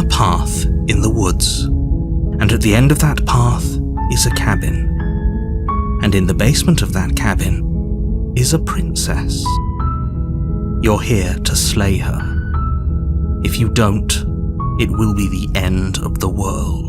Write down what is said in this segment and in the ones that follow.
a path in the woods, and at the end of that path is a cabin. And in the basement of that cabin is a princess. You're here to slay her. If you don't, it will be the end of the world.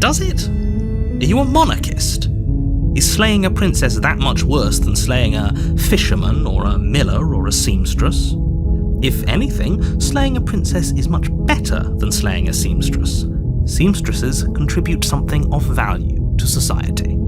Does it? Are you a monarchist? Is slaying a princess that much worse than slaying a fisherman or a miller or a seamstress? If anything, slaying a princess is much better than slaying a seamstress. Seamstresses contribute something of value to society.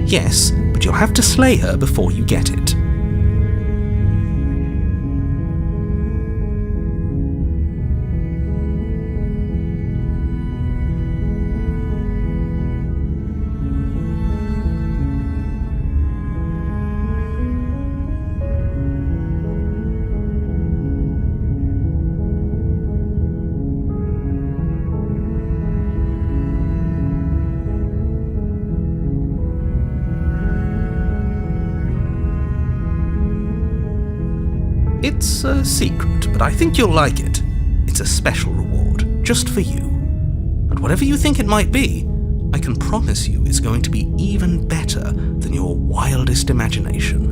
Yes, but you'll have to slay her before you get it. It's a secret, but I think you'll like it. It's a special reward, just for you. And whatever you think it might be, I can promise you it's going to be even better than your wildest imagination.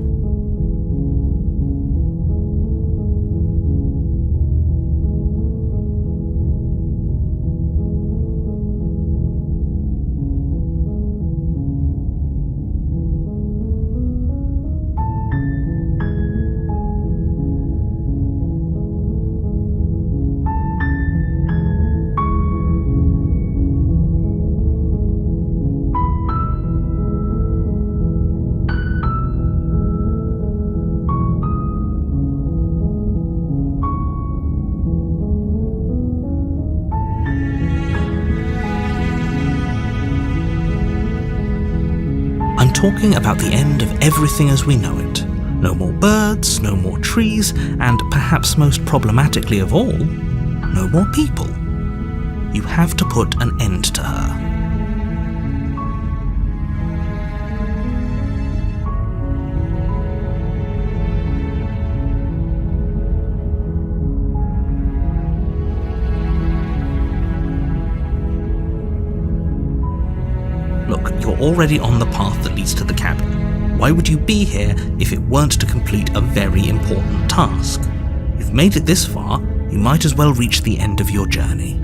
talking about the end of everything as we know it. No more birds, no more trees, and perhaps most problematically of all, no more people. You have to put an end to her. Look, you're already on the path that leads to the cabin. Why would you be here if it weren't to complete a very important task? You've made it this far, you might as well reach the end of your journey.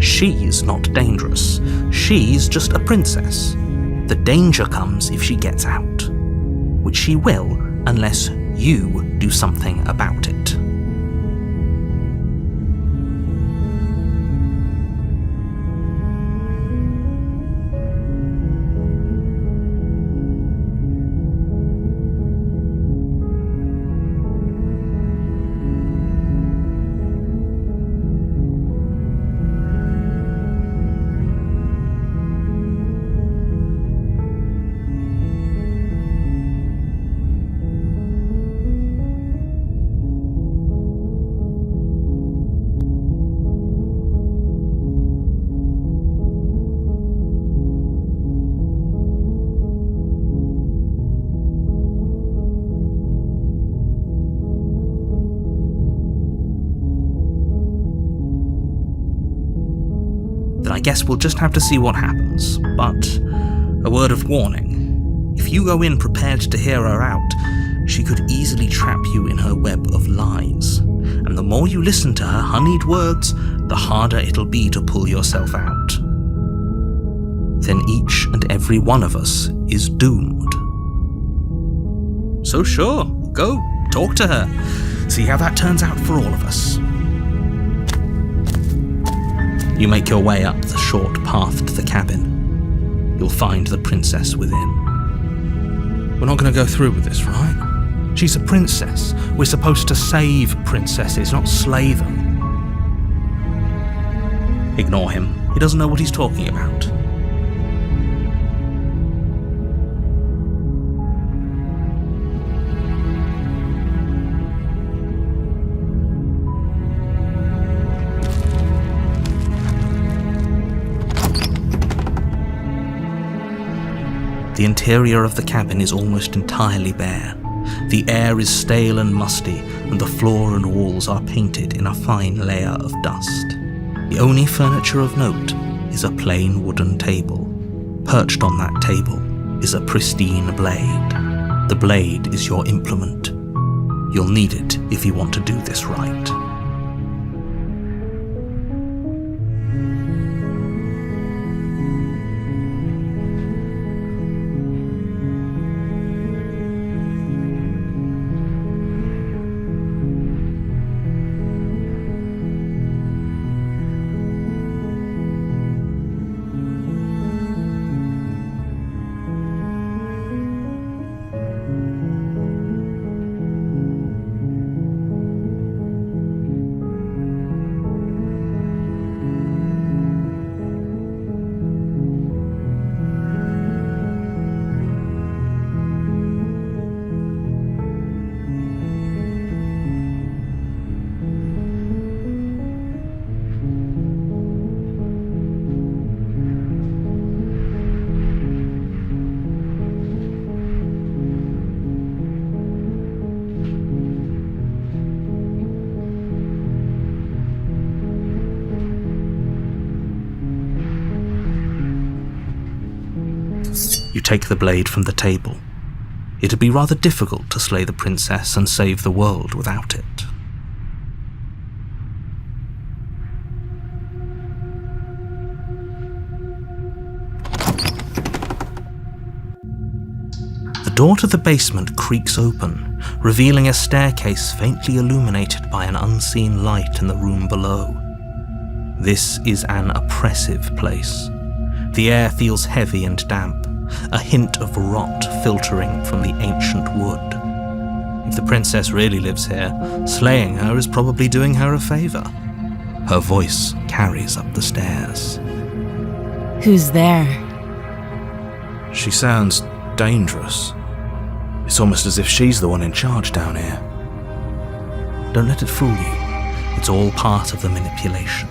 She's not dangerous. She's just a princess. The danger comes if she gets out, which she will unless you do something about it. Then I guess we'll just have to see what happens. But a word of warning. If you go in prepared to hear her out, she could easily trap you in her web of lies. And the more you listen to her honeyed words, the harder it'll be to pull yourself out. Then each and every one of us is doomed. So sure, go, talk to her. See how that turns out for all of us. You make your way up the short path to the cabin. You'll find the princess within. We're not going to go through with this, right? She's a princess. We're supposed to save princesses, not slay them. Ignore him. He doesn't know what he's talking about. The interior of the cabin is almost entirely bare. The air is stale and musty, and the floor and walls are painted in a fine layer of dust. The only furniture of note is a plain wooden table. Perched on that table is a pristine blade. The blade is your implement. You'll need it if you want to do this right. You take the blade from the table. It'd be rather difficult to slay the princess and save the world without it. The door to the basement creaks open, revealing a staircase faintly illuminated by an unseen light in the room below. This is an oppressive place. The air feels heavy and damp, a hint of rot filtering from the ancient wood. If the princess really lives here, slaying her is probably doing her a favor. Her voice carries up the stairs. Who's there? She sounds dangerous. It's almost as if she's the one in charge down here. Don't let it fool you. It's all part of the manipulation.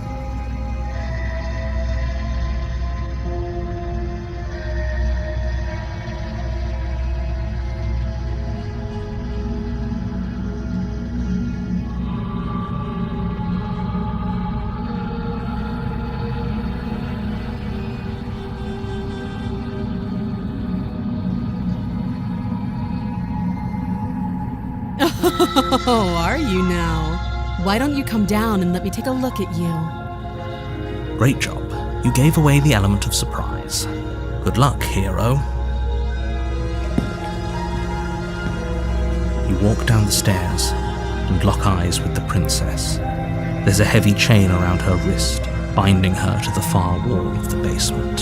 Oh, are you now? Why don't you come down and let me take a look at you? Great job. You gave away the element of surprise. Good luck, hero. You walk down the stairs and lock eyes with the princess. There's a heavy chain around her wrist, binding her to the far wall of the basement.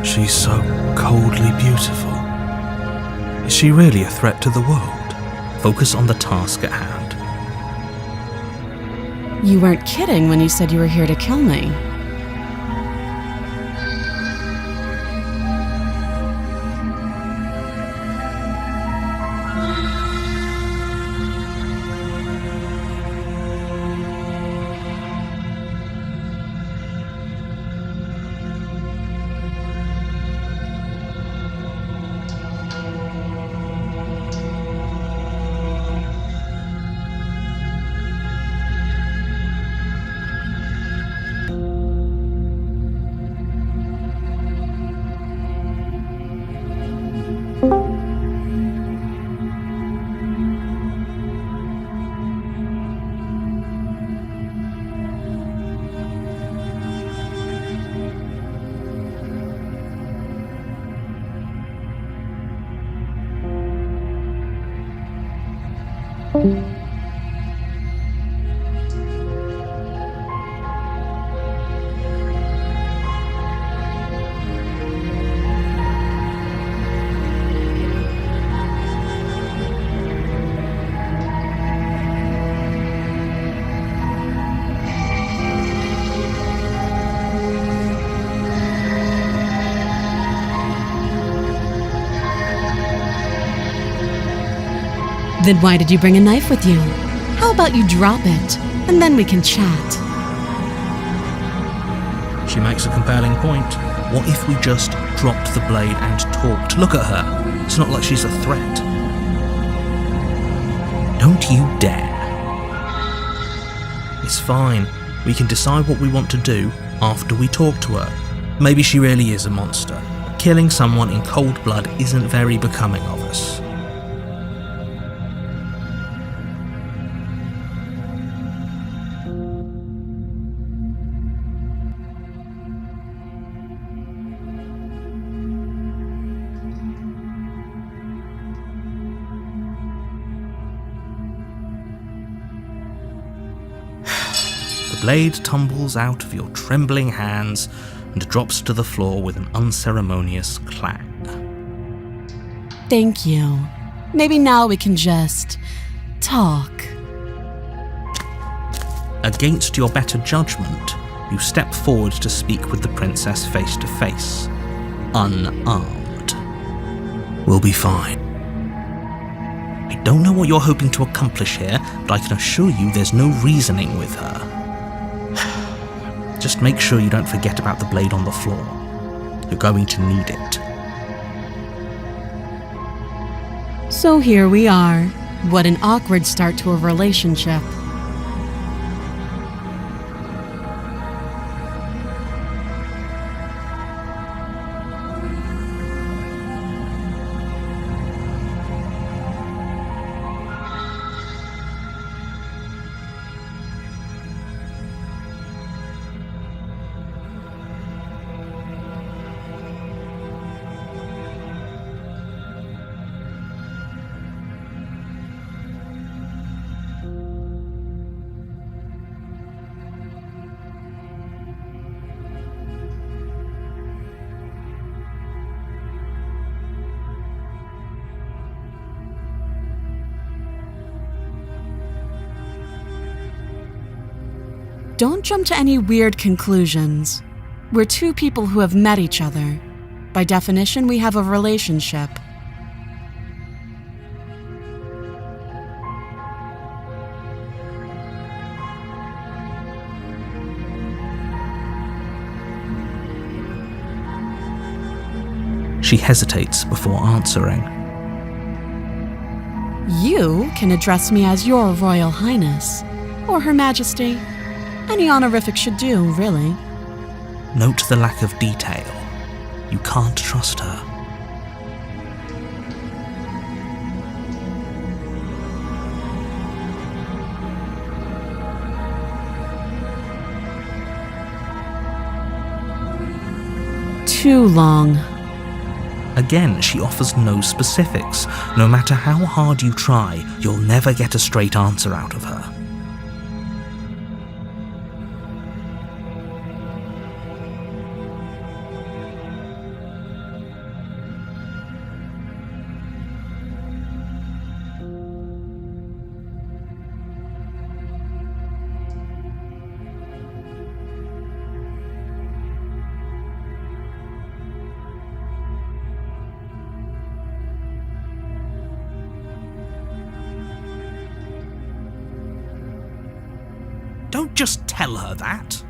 She's so coldly beautiful. Is she really a threat to the world? Focus on the task at hand. You weren't kidding when you said you were here to kill me. Then why did you bring a knife with you? How about you drop it, and then we can chat? She makes a compelling point. What if we just dropped the blade and talked? Look at her. It's not like she's a threat. Don't you dare. It's fine. We can decide what we want to do after we talk to her. Maybe she really is a monster. Killing someone in cold blood isn't very becoming of us. The blade tumbles out of your trembling hands and drops to the floor with an unceremonious clang. Thank you. Maybe now we can just talk. Against your better judgment, you step forward to speak with the princess face to face, unarmed. We'll be fine. I don't know what you're hoping to accomplish here, but I can assure you there's no reasoning with her. Just make sure you don't forget about the blade on the floor. You're going to need it. So here we are. What an awkward start to a relationship. Don't jump to any weird conclusions. We're two people who have met each other. By definition, we have a relationship. She hesitates before answering. You can address me as Your Royal Highness, or Her Majesty. Any honorific should do, really. Note the lack of detail. You can't trust her. Too long. Again, she offers no specifics. No matter how hard you try, you'll never get a straight answer out of her. Don't just tell her that.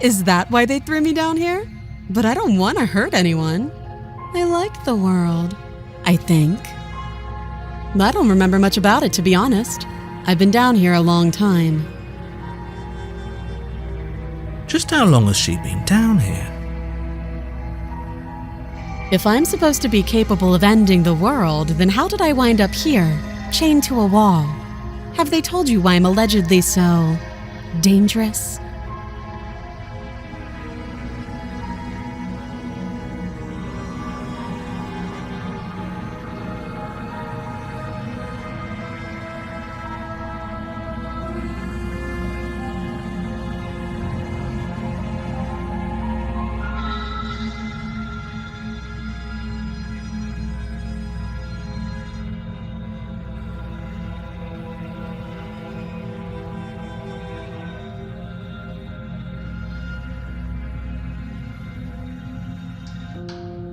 Is that why they threw me down here? But I don't want to hurt anyone. I like the world, I think. I don't remember much about it, to be honest. I've been down here a long time. Just how long has she been down here? If I'm supposed to be capable of ending the world, then how did I wind up here, chained to a wall? Have they told you why I'm allegedly so dangerous?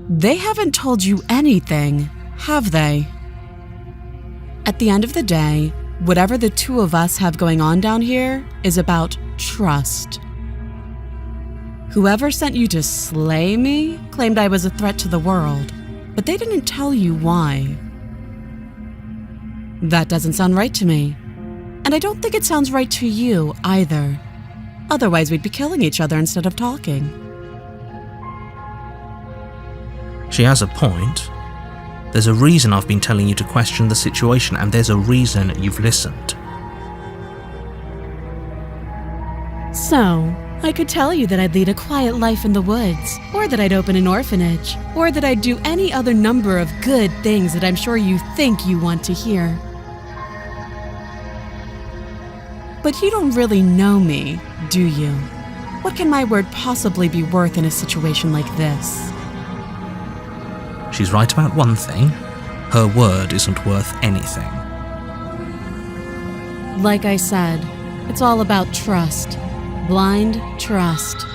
They haven't told you anything, have they? At the end of the day, whatever the two of us have going on down here is about trust. Whoever sent you to slay me claimed I was a threat to the world, but they didn't tell you why. That doesn't sound right to me, and I don't think it sounds right to you either. Otherwise, we'd be killing each other instead of talking. She has a point. There's a reason I've been telling you to question the situation, and there's a reason you've listened. So, I could tell you that I'd lead a quiet life in the woods, or that I'd open an orphanage, or that I'd do any other number of good things that I'm sure you think you want to hear. But you don't really know me, do you? What can my word possibly be worth in a situation like this? She's right about one thing. Her word isn't worth anything. Like I said, it's all about trust. Blind trust.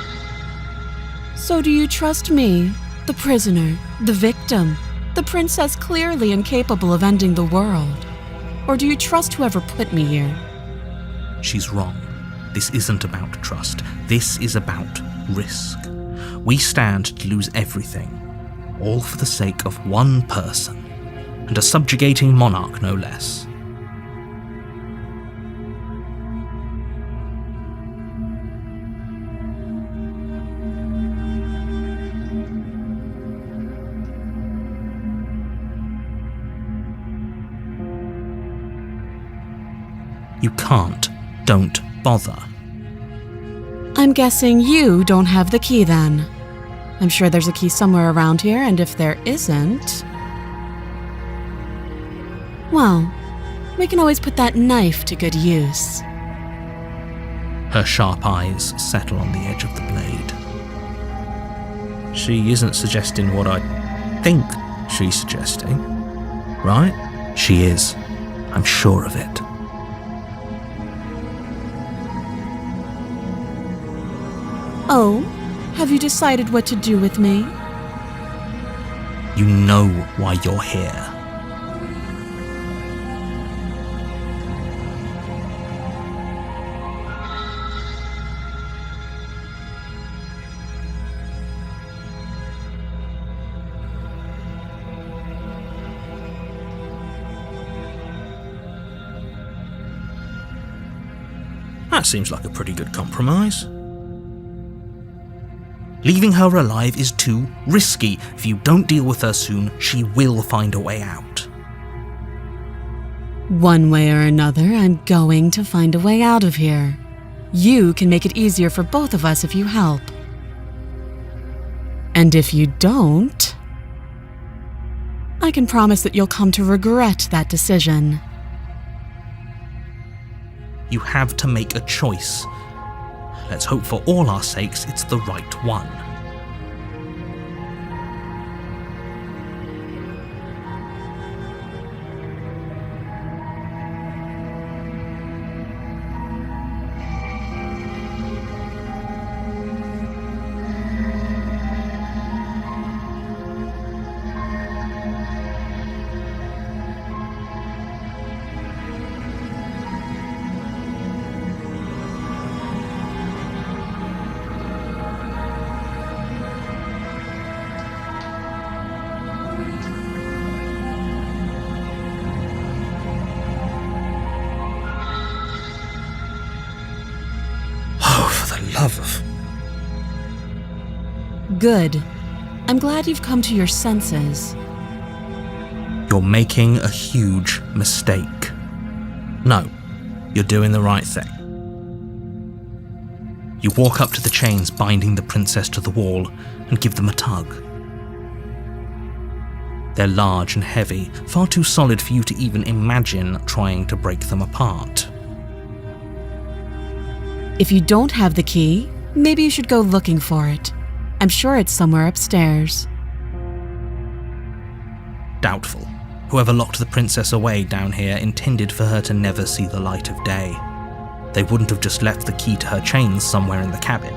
So do you trust me, the prisoner, the victim, the princess clearly incapable of ending the world? Or do you trust whoever put me here? She's wrong. This isn't about trust. This is about risk. We stand to lose everything. All for the sake of one person, and a subjugating monarch no less. You can't. Don't bother. I'm guessing you don't have the key then. I'm sure there's a key somewhere around here, and if there isn't... well, we can always put that knife to good use. Her sharp eyes settle on the edge of the blade. She isn't suggesting what I think she's suggesting, right? She is. I'm sure of it. Oh, have you decided what to do with me? You know why you're here. That seems like a pretty good compromise. Leaving her alive is too risky. If you don't deal with her soon, she will find a way out. One way or another, I'm going to find a way out of here. You can make it easier for both of us if you help. And if you don't, I can promise that you'll come to regret that decision. You have to make a choice. Let's hope for all our sakes it's the right one. Love of... Good. I'm glad you've come to your senses. You're making a huge mistake. No, you're doing the right thing. You walk up to the chains binding the princess to the wall and give them a tug. They're large and heavy, far too solid for you to even imagine trying to break them apart. If you don't have the key, maybe you should go looking for it. I'm sure it's somewhere upstairs. Doubtful. Whoever locked the princess away down here intended for her to never see the light of day. They wouldn't have just left the key to her chains somewhere in the cabin.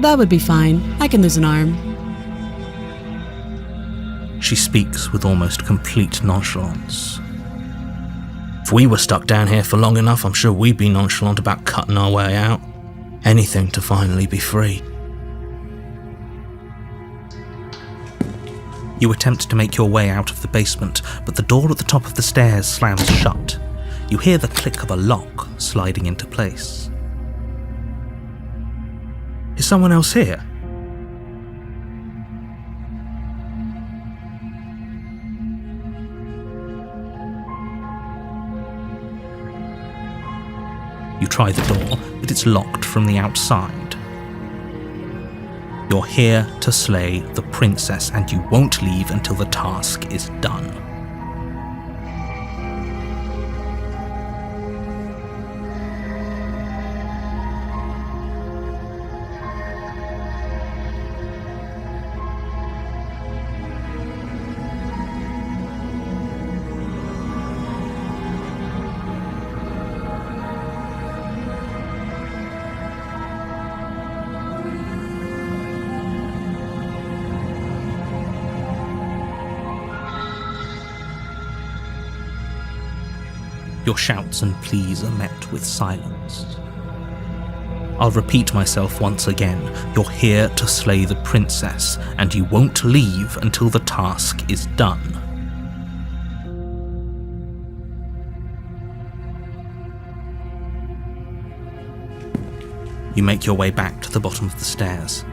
That would be fine. I can lose an arm. She speaks with almost complete nonchalance. If we were stuck down here for long enough, I'm sure we'd be nonchalant about cutting our way out. Anything to finally be free. You attempt to make your way out of the basement, but the door at the top of the stairs slams shut. You hear the click of a lock sliding into place. Is someone else here? You try the door, but it's locked from the outside. You're here to slay the princess, and you won't leave until the task is done. Your shouts and pleas are met with silence. I'll repeat myself once again. You're here to slay the princess, and you won't leave until the task is done. You make your way back to the bottom of the stairs.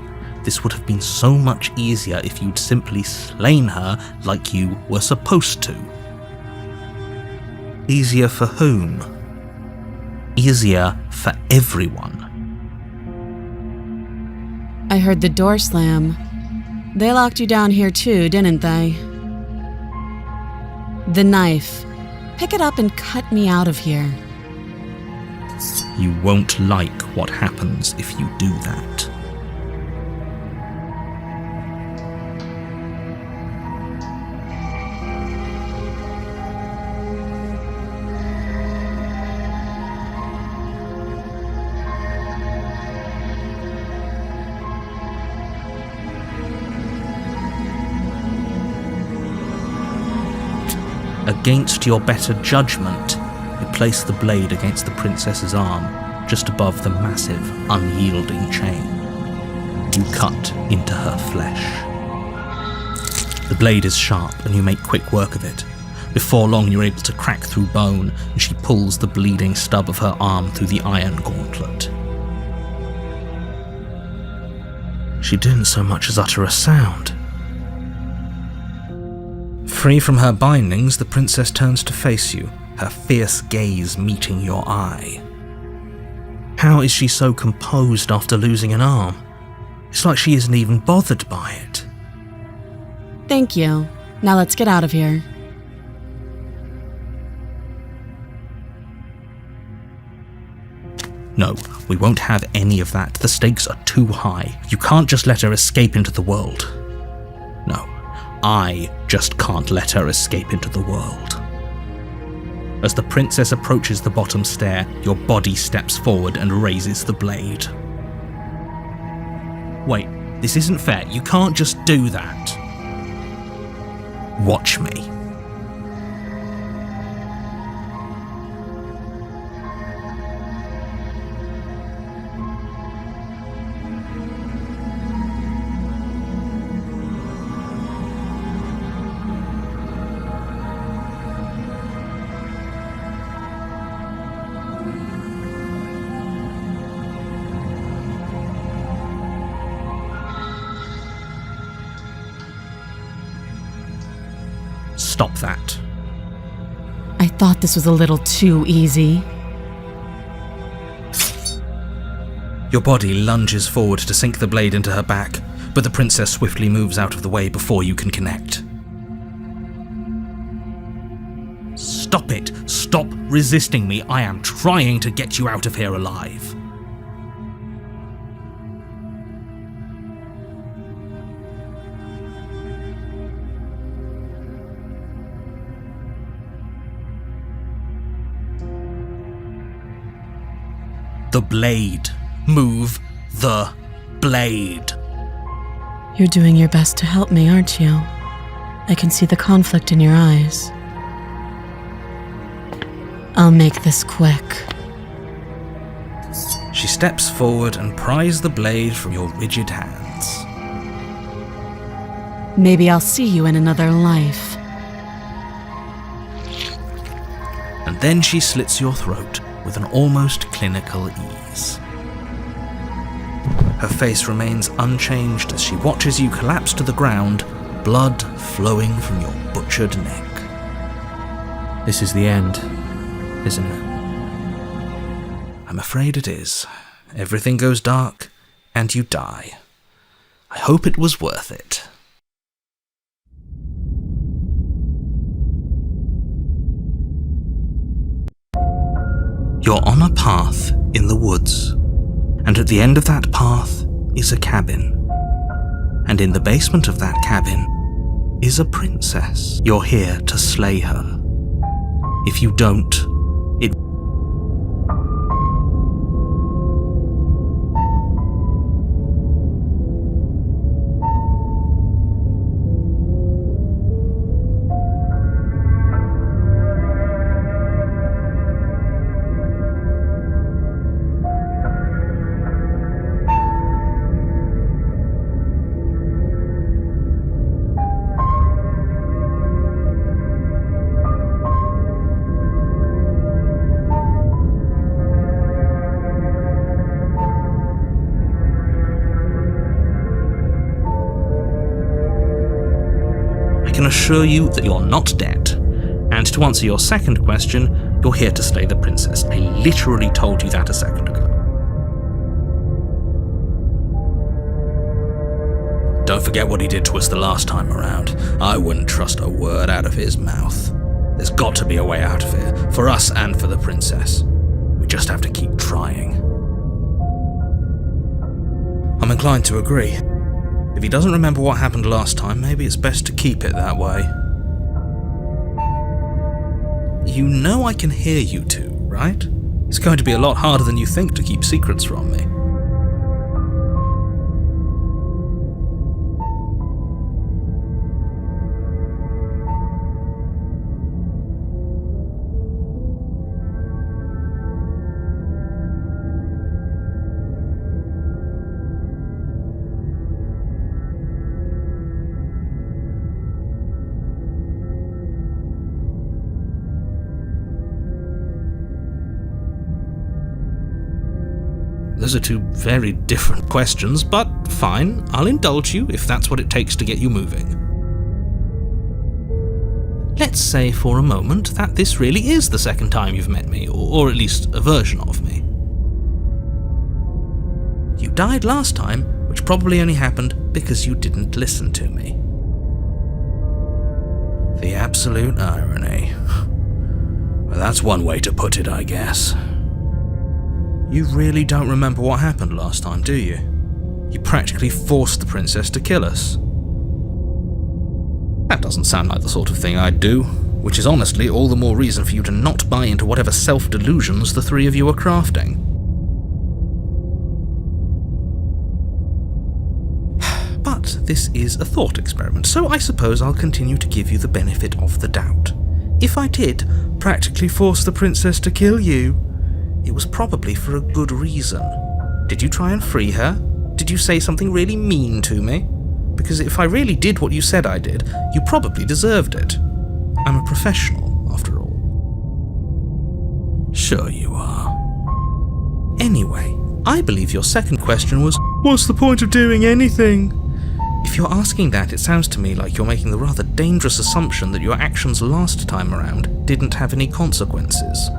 This would have been so much easier if you'd simply slain her like you were supposed to. Easier for whom? Easier for everyone. I heard the door slam. They locked you down here too, didn't they? The knife. Pick it up and cut me out of here. You won't like what happens if you do that. Against your better judgment, you place the blade against the princess's arm, just above the massive, unyielding chain. You cut into her flesh. The blade is sharp and you make quick work of it. Before long you're able to crack through bone, and she pulls the bleeding stub of her arm through the iron gauntlet. She didn't so much as utter a sound. Free from her bindings, the princess turns to face you, her fierce gaze meeting your eye. How is she so composed after losing an arm? It's like she isn't even bothered by it. Thank you. Now let's get out of here. No, we won't have any of that. The stakes are too high. You can't just let her escape into the world. No, I just can't let her escape into the world. As the princess approaches the bottom stair, your body steps forward and raises the blade. Wait, this isn't fair. You can't just do that. Watch me. Stop that. I thought this was a little too easy. Your body lunges forward to sink the blade into her back, but the princess swiftly moves out of the way before you can connect. Stop it! Stop resisting me! I am trying to get you out of here alive. The blade. Move the blade. You're doing your best to help me, aren't you? I can see the conflict in your eyes. I'll make this quick. She steps forward and pries the blade from your rigid hands. Maybe I'll see you in another life. And then she slits your throat with an almost clinical ease. Her face remains unchanged as she watches you collapse to the ground, blood flowing from your butchered neck. This is the end, isn't it? I'm afraid it is. Everything goes dark, and you die. I hope it was worth it. You're on a path in the woods, and at the end of that path is a cabin. And in the basement of that cabin is a princess. You're here to slay her. If you don't, it assure you that you're not dead. And to answer your second question, you're here to slay the princess. I literally told you that a second ago. Don't forget what he did to us the last time around. I wouldn't trust a word out of his mouth. There's got to be a way out of here, for us and for the princess. We just have to keep trying. I'm inclined to agree. If he doesn't remember what happened last time, maybe it's best to keep it that way. You know I can hear you two, right? It's going to be a lot harder than you think to keep secrets from me. Those are two very different questions, but fine, I'll indulge you if that's what it takes to get you moving. Let's say for a moment that this really is the second time you've met me, or at least a version of me. You died last time, which probably only happened because you didn't listen to me. The absolute irony. Well, that's one way to put it, I guess. You really don't remember what happened last time, do you? You practically forced the princess to kill us. That doesn't sound like the sort of thing I'd do, which is honestly all the more reason for you to not buy into whatever self-delusions the three of you are crafting. But this is a thought experiment, so I suppose I'll continue to give you the benefit of the doubt. If I did practically force the princess to kill you, it was probably for a good reason. Did you try and free her? Did you say something really mean to me? Because if I really did what you said I did, you probably deserved it. I'm a professional, after all. Sure you are. Anyway, I believe your second question was, what's the point of doing anything? If you're asking that, it sounds to me like you're making the rather dangerous assumption that your actions last time around didn't have any consequences.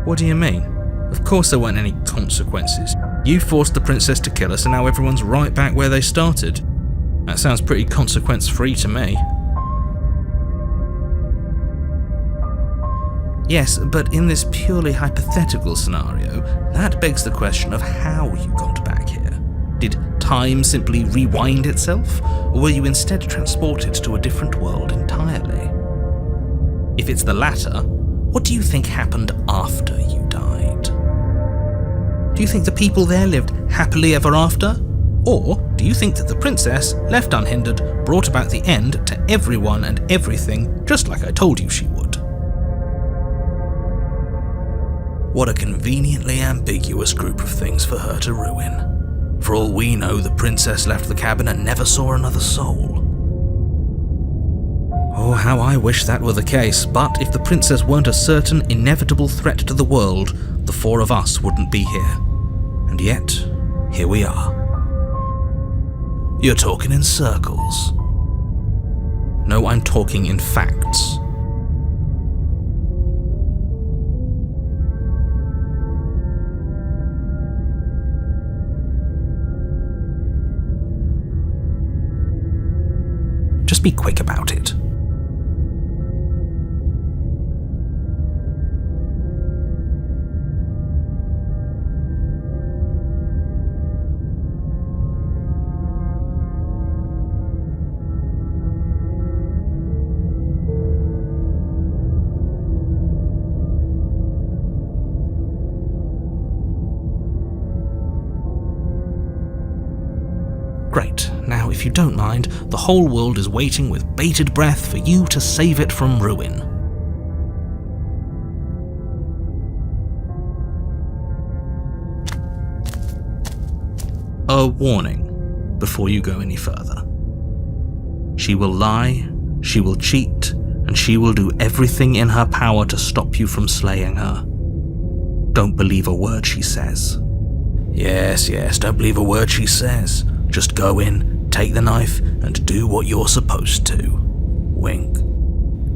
What do you mean? Of course there weren't any consequences. You forced the princess to kill us and now everyone's right back where they started. That sounds pretty consequence-free to me. Yes, but in this purely hypothetical scenario, that begs the question of how you got back here. Did time simply rewind itself, or were you instead transported to a different world entirely? If it's the latter, what do you think happened after you died? Do you think the people there lived happily ever after? Or do you think that the princess, left unhindered, brought about the end to everyone and everything, just like I told you she would? What a conveniently ambiguous group of things for her to ruin. For all we know, the princess left the cabin and never saw another soul. Oh, how I wish that were the case, but if the princess weren't a certain, inevitable threat to the world, the four of us wouldn't be here. And yet, here we are. You're talking in circles. No, I'm talking in facts. Just be quick about it. Great. Now, if you don't mind, the whole world is waiting with bated breath for you to save it from ruin. A warning before you go any further. She will lie, she will cheat, and she will do everything in her power to stop you from slaying her. Don't believe a word she says. Yes, don't believe a word she says. Just go in, take the knife and do what you're supposed to. Wink.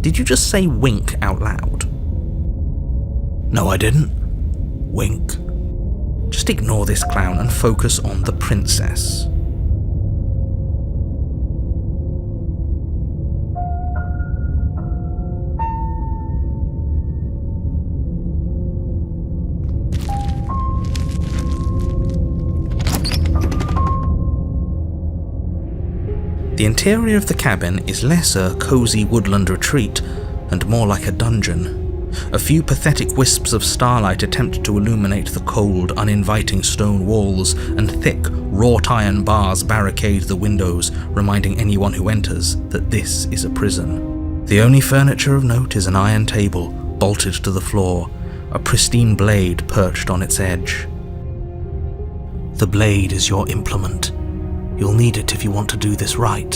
Did you just say wink out loud? No, I didn't. Wink. Just ignore this clown and focus on the princess. The interior of the cabin is less a cozy woodland retreat and more like a dungeon. A few pathetic wisps of starlight attempt to illuminate the cold, uninviting stone walls, and thick, wrought iron bars barricade the windows, reminding anyone who enters that this is a prison. The only furniture of note is an iron table, bolted to the floor, a pristine blade perched on its edge. The blade is your implement. You'll need it if you want to do this right.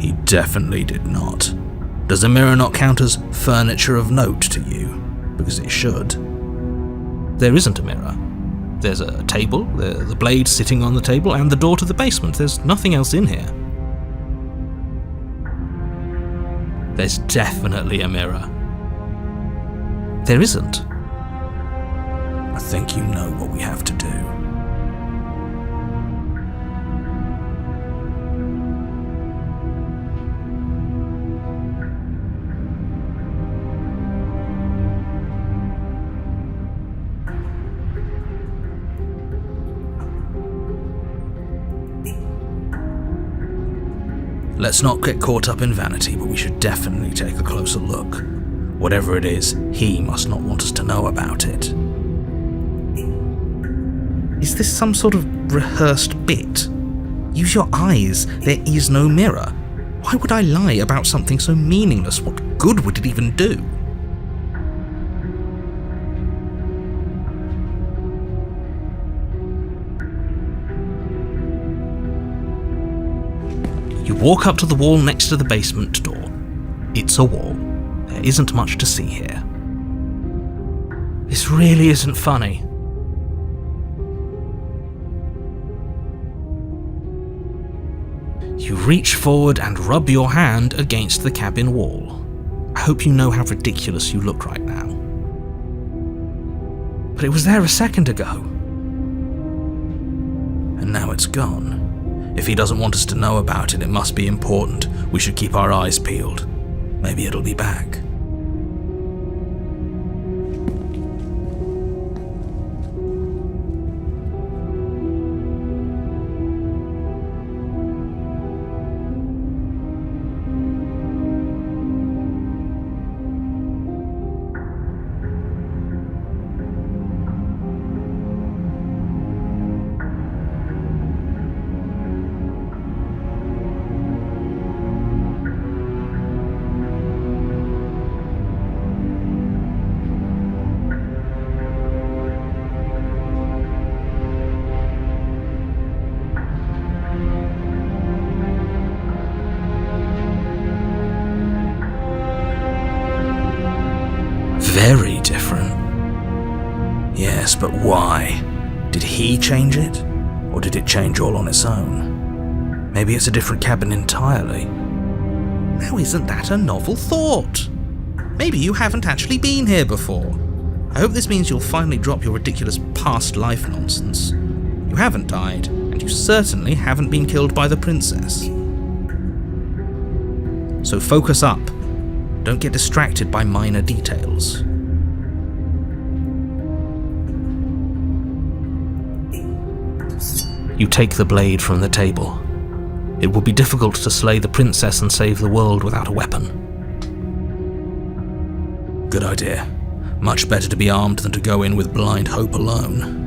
He definitely did not. Does a mirror not count as furniture of note to you? Because it should. There isn't a mirror. There's a table, the blade sitting on the table, and the door to the basement. There's nothing else in here. There's definitely a mirror. There isn't. I think you know what we have to do. Let's not get caught up in vanity, but we should definitely take a closer look. Whatever it is, he must not want us to know about it. Is this some sort of rehearsed bit? Use your eyes. There is no mirror. Why would I lie about something so meaningless? What good would it even do? You walk up to the wall next to the basement door. It's a wall. There isn't much to see here. This really isn't funny. You reach forward and rub your hand against the cabin wall. I hope you know how ridiculous you look right now. But it was there a second ago. And now it's gone. If he doesn't want us to know about it, it must be important. We should keep our eyes peeled. Maybe it'll be back. Very different. Yes, but why? Did he change it? Or did it change all on its own? Maybe it's a different cabin entirely. Now isn't that a novel thought? Maybe you haven't actually been here before. I hope this means you'll finally drop your ridiculous past life nonsense. You haven't died, and you certainly haven't been killed by the princess. So focus up. Don't get distracted by minor details. You take the blade from the table. It would be difficult to slay the princess and save the world without a weapon. Good idea. Much better to be armed than to go in with blind hope alone.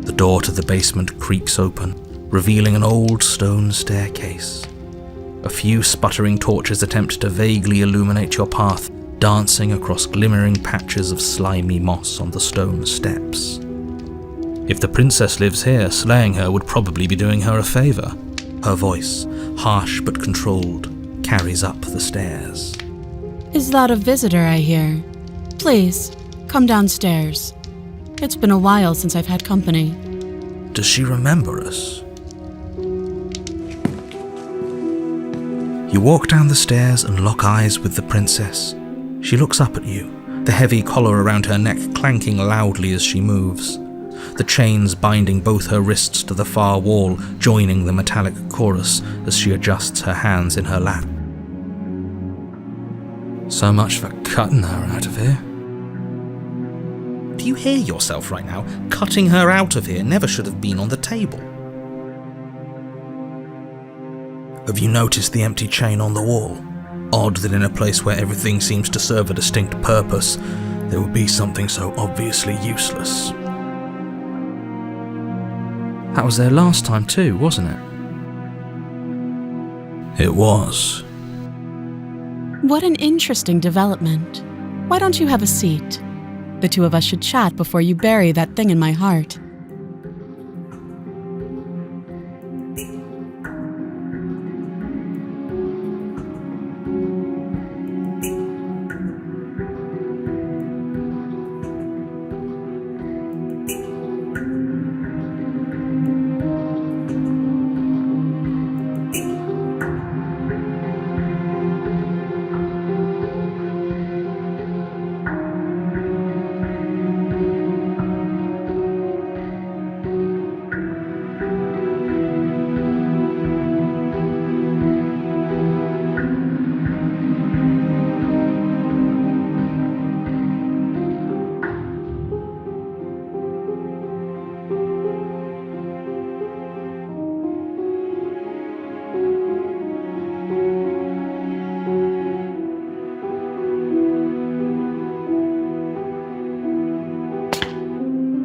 The door to the basement creaks open, revealing an old stone staircase. A few sputtering torches attempt to vaguely illuminate your path, dancing across glimmering patches of slimy moss on the stone steps. If the princess lives here, slaying her would probably be doing her a favour. Her voice, harsh but controlled, carries up the stairs. Is that a visitor I hear? Please, come downstairs. It's been a while since I've had company. Does she remember us? You walk down the stairs and lock eyes with the princess. She looks up at you, the heavy collar around her neck clanking loudly as she moves, the chains binding both her wrists to the far wall, joining the metallic chorus as she adjusts her hands in her lap. So much for cutting her out of here. Do you hear yourself right now? Cutting her out of here never should have been on the table. Have you noticed the empty chain on the wall? Odd that in a place where everything seems to serve a distinct purpose, there would be something so obviously useless. That was there last time too, wasn't it? It was. What an interesting development. Why don't you have a seat? The two of us should chat before you bury that thing in my heart.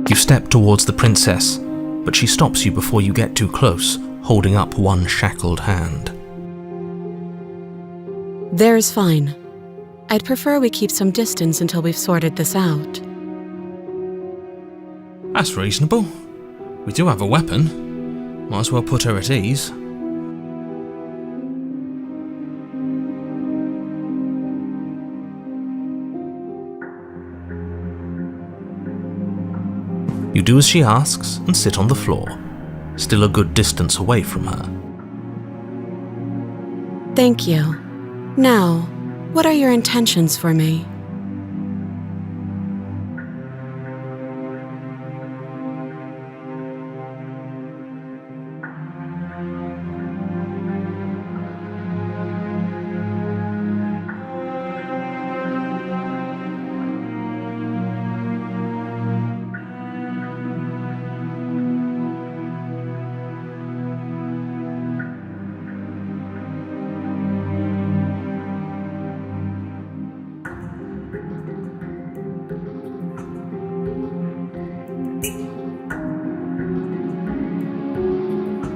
You step towards the princess, but she stops you before you get too close, holding up one shackled hand. There's fine. I'd prefer we keep some distance until we've sorted this out. That's reasonable. We do have a weapon. Might as well put her at ease. You do as she asks and sit on the floor, still a good distance away from her. Thank you. Now, what are your intentions for me?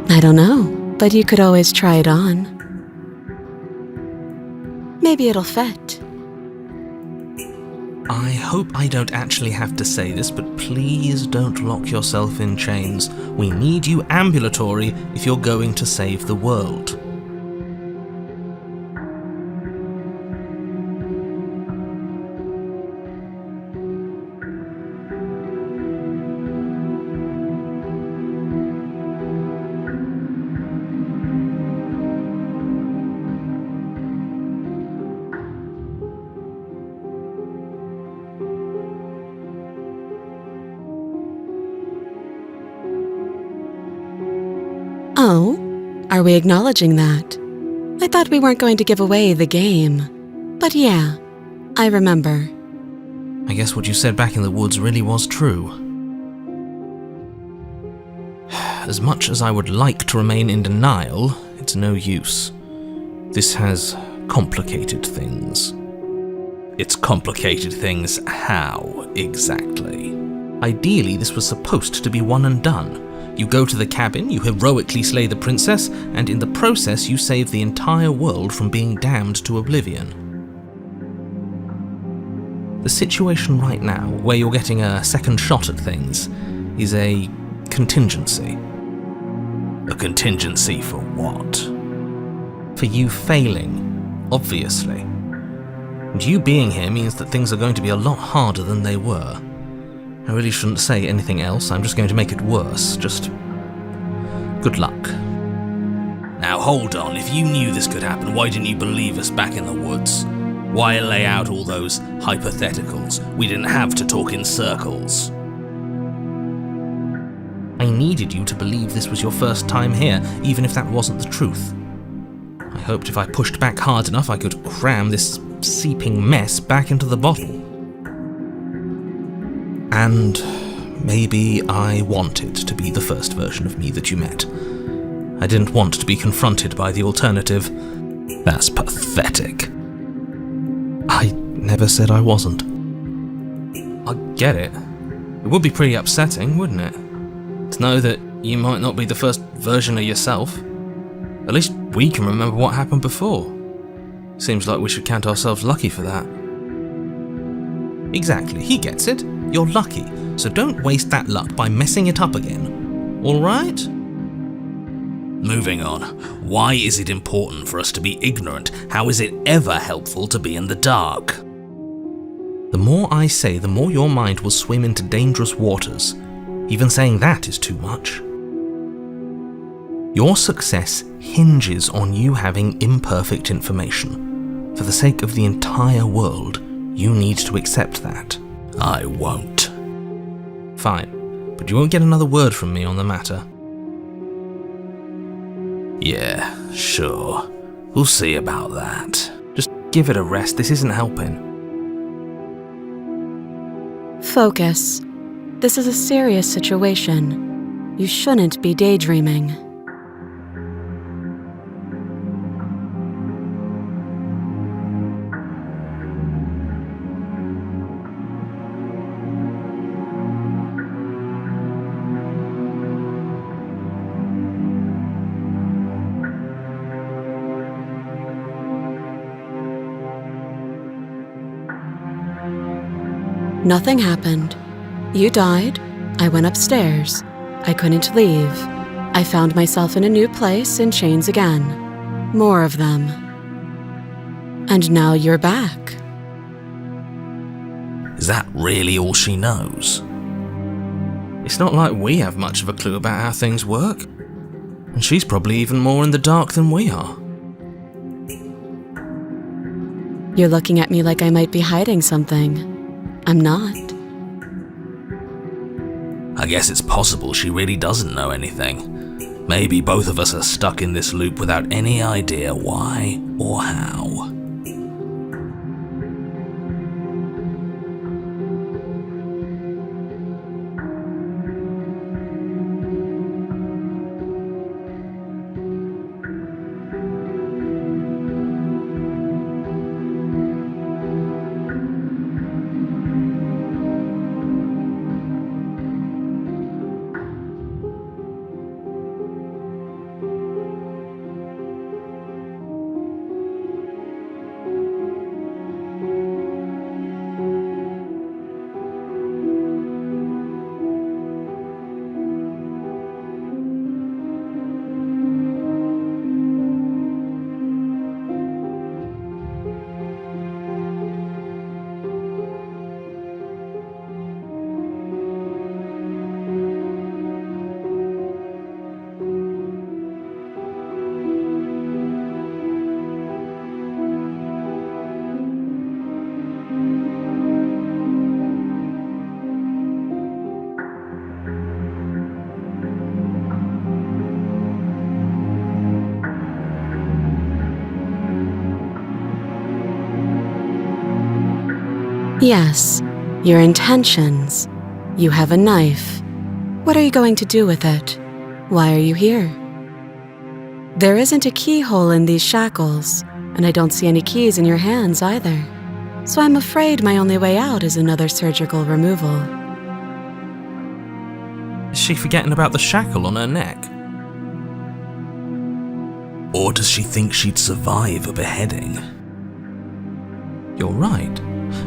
I don't know, but you could always try it on. Maybe it'll fit. I hope I don't actually have to say this, but please don't lock yourself in chains. We need you ambulatory if you're going to save the world. Oh, are we acknowledging that? I thought we weren't going to give away the game. But yeah, I remember. I guess what you said back in the woods really was true. As much as I would like to remain in denial, it's no use. This has complicated things. It's complicated things how, exactly? Ideally, this was supposed to be one and done. You go to the cabin, you heroically slay the princess, and in the process you save the entire world from being damned to oblivion. The situation right now, where you're getting a second shot at things, is a contingency. A contingency for what? For you failing, obviously. And you being here means that things are going to be a lot harder than they were. I really shouldn't say anything else, I'm just going to make it worse. Just good luck. Now hold on, if you knew this could happen, why didn't you believe us back in the woods? Why lay out all those hypotheticals? We didn't have to talk in circles. I needed you to believe this was your first time here, even if that wasn't the truth. I hoped if I pushed back hard enough I could cram this seeping mess back into the bottle. And maybe I wanted to be the first version of me that you met. I didn't want to be confronted by the alternative. That's pathetic. I never said I wasn't. I get it. It would be pretty upsetting, wouldn't it? To know that you might not be the first version of yourself. At least we can remember what happened before. Seems like we should count ourselves lucky for that. Exactly, he gets it. You're lucky, so don't waste that luck by messing it up again. Alright? Moving on. Why is it important for us to be ignorant? How is it ever helpful to be in the dark? The more I say, the more your mind will swim into dangerous waters. Even saying that is too much. Your success hinges on you having imperfect information. For the sake of the entire world, you need to accept that. I won't. Fine, but you won't get another word from me on the matter. Yeah, sure. We'll see about that. Just give it a rest, this isn't helping. Focus. This is a serious situation. You shouldn't be daydreaming. Nothing happened. You died. I went upstairs. I couldn't leave. I found myself in a new place in chains again. More of them. And now you're back. Is that really all she knows? It's not like we have much of a clue about how things work. And she's probably even more in the dark than we are. You're looking at me like I might be hiding something. I'm not. I guess it's possible she really doesn't know anything. Maybe both of us are stuck in this loop without any idea why or how. Yes, your intentions. You have a knife. What are you going to do with it? Why are you here? There isn't a keyhole in these shackles, and I don't see any keys in your hands either. So I'm afraid my only way out is another surgical removal. Is she forgetting about the shackle on her neck? Or does she think she'd survive a beheading? You're right.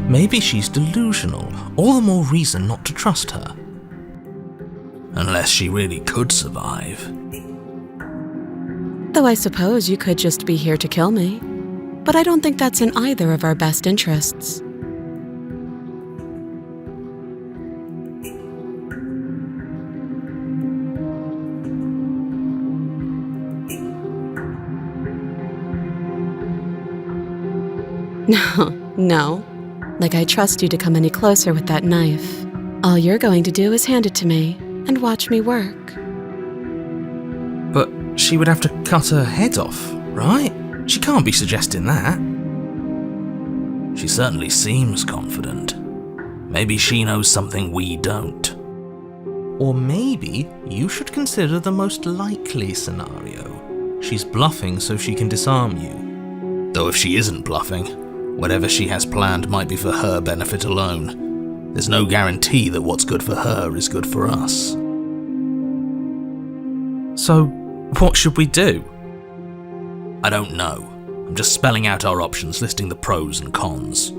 Maybe she's delusional. All the more reason not to trust her. Unless she really could survive. Though I suppose you could just be here to kill me. But I don't think that's in either of our best interests. No. Like I trust you to come any closer with that knife. All you're going to do is hand it to me and watch me work. But she would have to cut her head off, right? She can't be suggesting that. She certainly seems confident. Maybe she knows something we don't. Or maybe you should consider the most likely scenario. She's bluffing so she can disarm you. Though if she isn't bluffing, whatever she has planned might be for her benefit alone. There's no guarantee that what's good for her is good for us. So, what should we do? I don't know. I'm just spelling out our options, listing the pros and cons.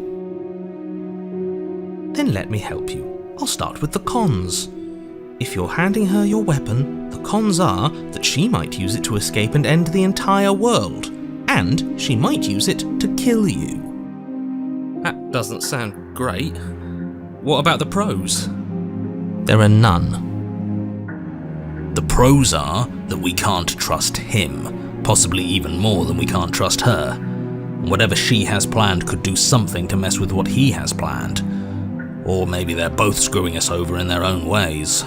Then let me help you. I'll start with the cons. If you're handing her your weapon, the cons are that she might use it to escape and end the entire world, and she might use it to kill you. That doesn't sound great. What about the pros? There are none. The pros are that we can't trust him, possibly even more than we can't trust her. Whatever she has planned could do something to mess with what he has planned. Or maybe they're both screwing us over in their own ways.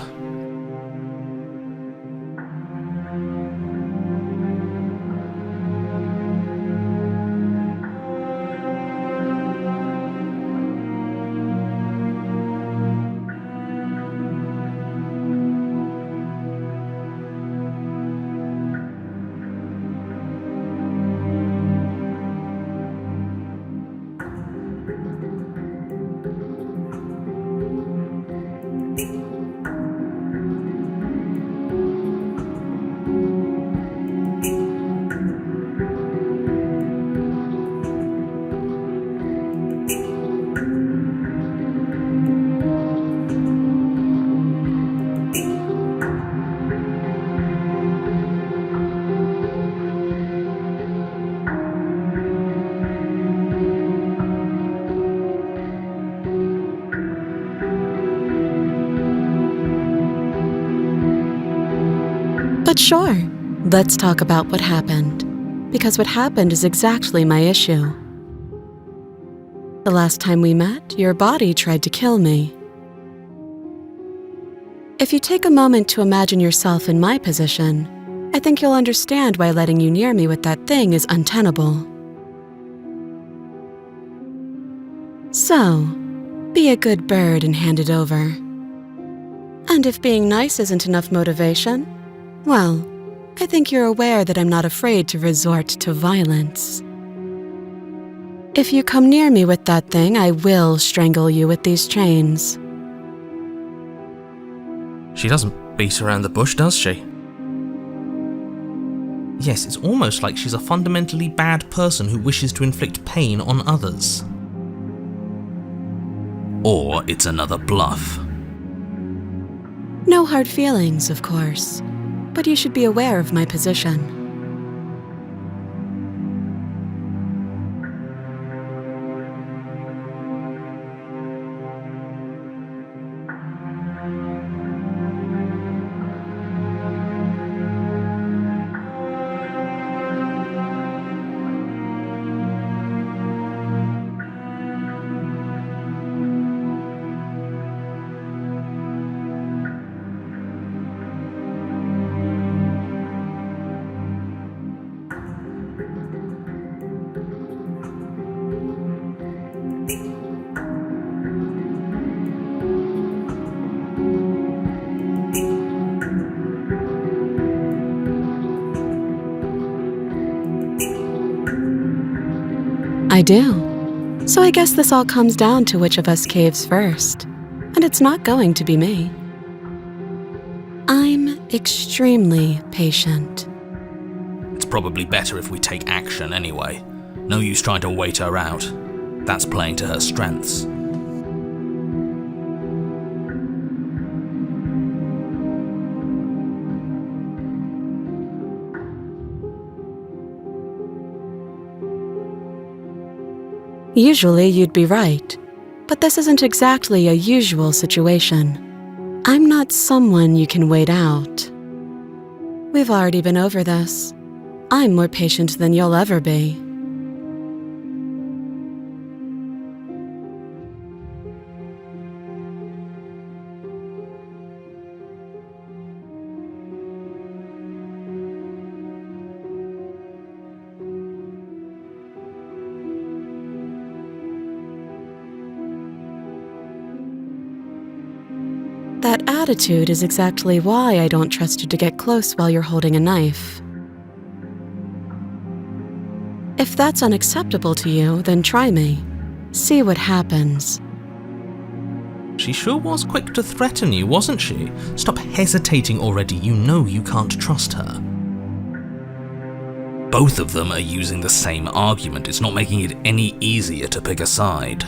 But sure, let's talk about what happened. Because what happened is exactly my issue. The last time we met, your body tried to kill me. If you take a moment to imagine yourself in my position, I think you'll understand why letting you near me with that thing is untenable. So, be a good bird and hand it over. And if being nice isn't enough motivation, well, I think you're aware that I'm not afraid to resort to violence. If you come near me with that thing, I will strangle you with these chains. She doesn't beat around the bush, does she? Yes, it's almost like she's a fundamentally bad person who wishes to inflict pain on others. Or it's another bluff. No hard feelings, of course. But you should be aware of my position. I do. So I guess this all comes down to which of us caves first. And it's not going to be me. I'm extremely patient. It's probably better if we take action anyway. No use trying to wait her out. That's playing to her strengths. Usually you'd be right, but this isn't exactly a usual situation. I'm not someone you can wait out. We've already been over this. I'm more patient than you'll ever be. That attitude is exactly why I don't trust you to get close while you're holding a knife. If that's unacceptable to you, then try me. See what happens. She sure was quick to threaten you, wasn't she? Stop hesitating already, you know you can't trust her. Both of them are using the same argument. It's not making it any easier to pick a side.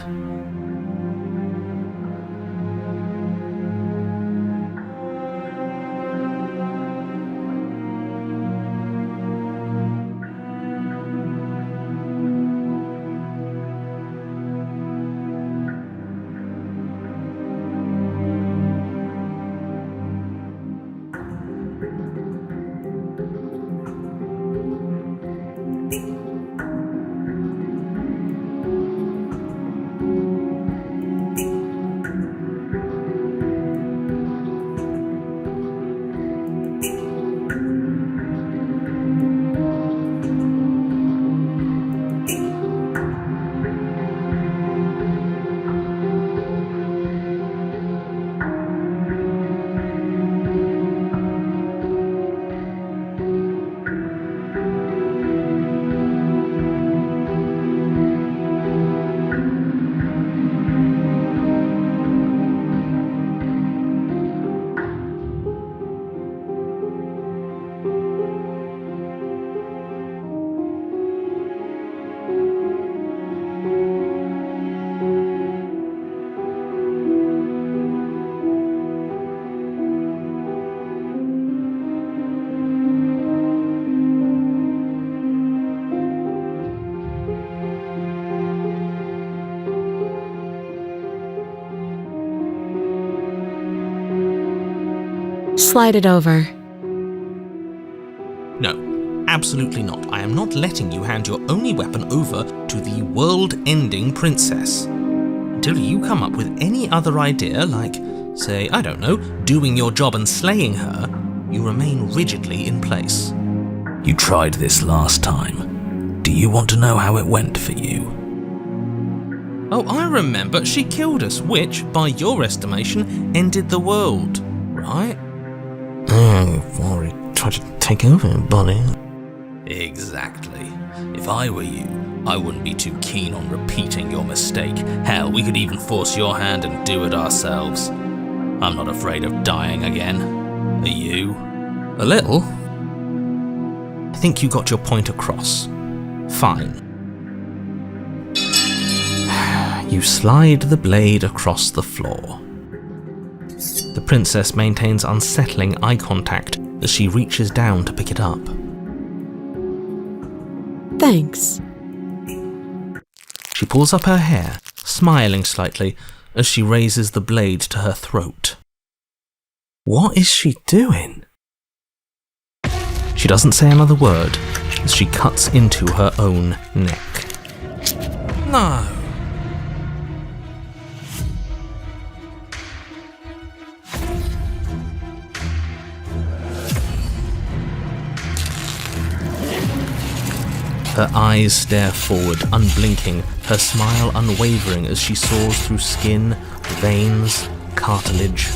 Slide it over. No, absolutely not. I am not letting you hand your only weapon over to the world-ending princess. Until you come up with any other idea, like, say, I don't know, doing your job and slaying her, you remain rigidly in place. You tried this last time. Do you want to know how it went for you? Oh, I remember. She killed us, which, by your estimation, ended the world, right? Oh, already tried to take over, buddy. Exactly. If I were you, I wouldn't be too keen on repeating your mistake. Hell, we could even force your hand and do it ourselves. I'm not afraid of dying again. Are you? A little. I think you got your point across. Fine. You slide the blade across the floor. The princess maintains unsettling eye contact as she reaches down to pick it up. Thanks. She pulls up her hair, smiling slightly as she raises the blade to her throat. What is she doing? She doesn't say another word as she cuts into her own neck. No. Her eyes stare forward, unblinking, her smile unwavering as she soars through skin, veins, cartilage.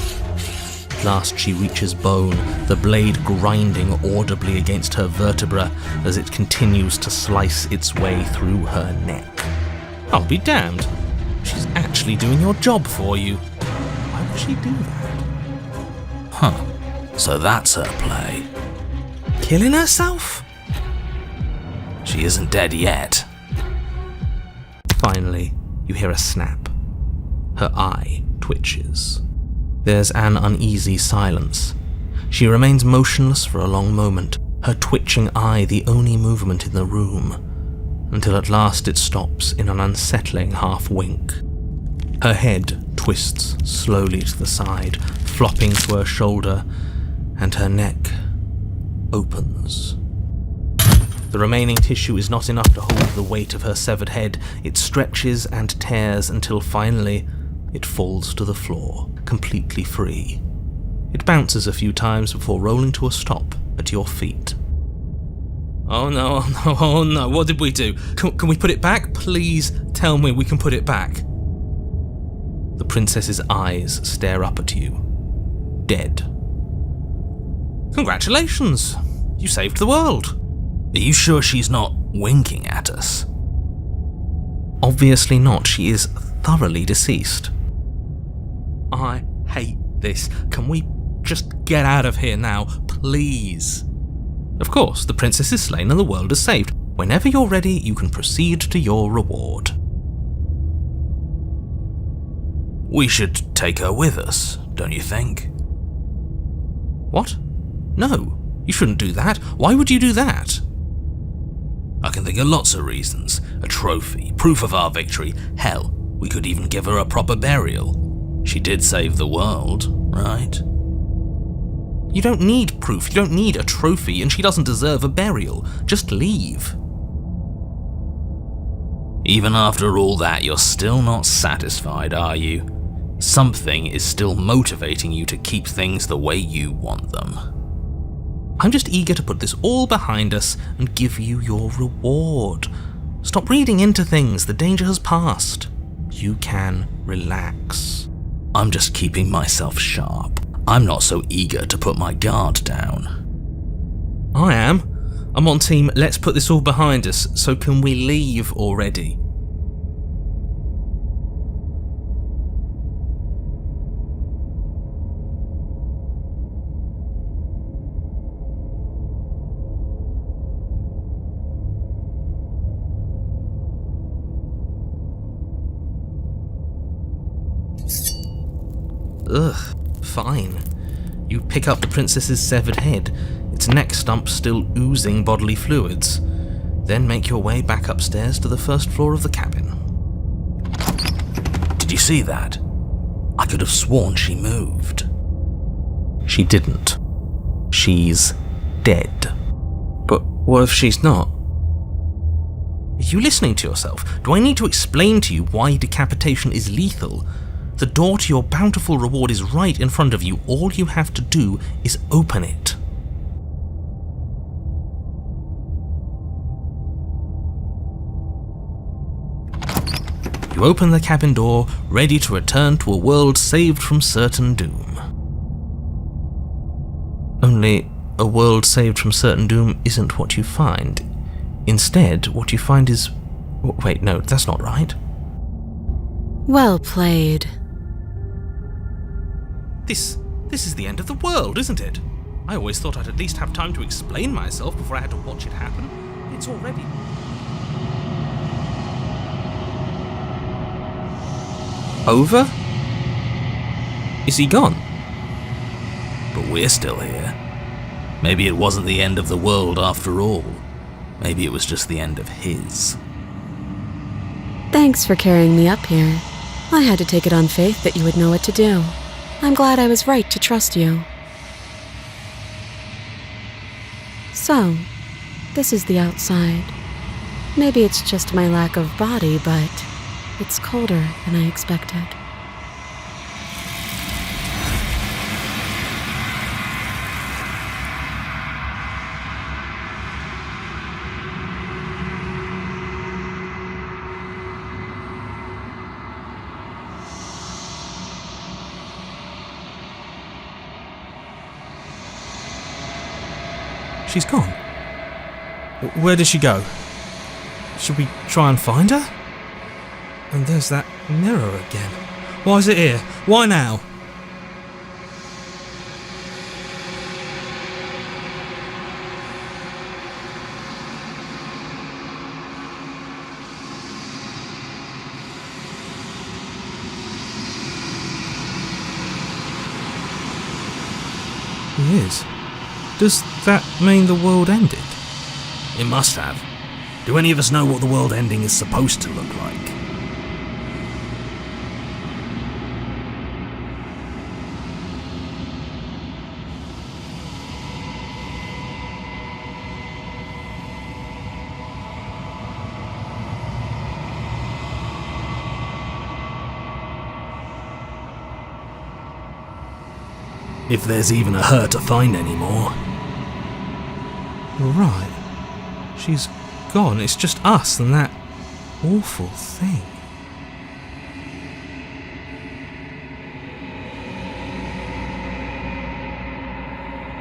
At last she reaches bone, the blade grinding audibly against her vertebra as it continues to slice its way through her neck. I'll be damned. She's actually doing your job for you. Why would she do that? Huh. So that's her play. Killing herself? She isn't dead yet. Finally, hear a snap. Her eye twitches. There's an uneasy silence. She remains motionless for a long moment, her twitching eye the only movement in the room, until at last it stops in an unsettling half-wink. Her head twists slowly to the side, flopping to her shoulder, and her neck opens. The remaining tissue is not enough to hold the weight of her severed head. It stretches and tears until finally it falls to the floor, completely free. It bounces a few times before rolling to a stop at your feet. Oh no, oh no, oh no, what did we do? Can we put it back? Please tell me we can put it back. The princess's eyes stare up at you, dead. Congratulations! You saved the world. Are you sure she's not winking at us? Obviously not. She is thoroughly deceased. I hate this. Can we just get out of here now, please? Of course, the princess is slain and the world is saved. Whenever you're ready, you can proceed to your reward. We should take her with us, don't you think? What? No, you shouldn't do that. Why would you do that? I can think of lots of reasons. A trophy, proof of our victory. Hell, we could even give her a proper burial. She did save the world, right? You don't need proof, you don't need a trophy, and she doesn't deserve a burial. Just leave. Even after all that, you're still not satisfied, are you? Something is still motivating you to keep things the way you want them. I'm just eager to put this all behind us and give you your reward. Stop reading into things, the danger has passed. You can relax. I'm just keeping myself sharp. I'm not so eager to put my guard down. I am. I'm on team, let's put this all behind us, so can we leave already? Ugh, fine. You pick up the princess's severed head, its neck stump still oozing bodily fluids, then make your way back upstairs to the first floor of the cabin. Did you see that? I could have sworn she moved. She didn't. She's dead. But what if she's not? Are you listening to yourself? Do I need to explain to you why decapitation is lethal? The door to your bountiful reward is right in front of you. All you have to do is open it. You open the cabin door, ready to return to a world saved from certain doom. Only, a world saved from certain doom isn't what you find. Instead, what you find is... Wait, no, that's not right. Well played. This is the end of the world, isn't it? I always thought I'd at least have time to explain myself before I had to watch it happen. It's already... Over? Is he gone? But we're still here. Maybe it wasn't the end of the world after all. Maybe it was just the end of his. Thanks for carrying me up here. I had to take it on faith that you would know what to do. I'm glad I was right to trust you. So, this is the outside. Maybe it's just my lack of body, but it's colder than I expected. She's gone. Where did she go? Should we try and find her? And there's that mirror again. Why is it here? Why now? is, does that mean the world ended? It must have. Do any of us know what the world ending is supposed to look like? If there's even a her to find anymore. You're right. She's gone. It's just us and that awful thing.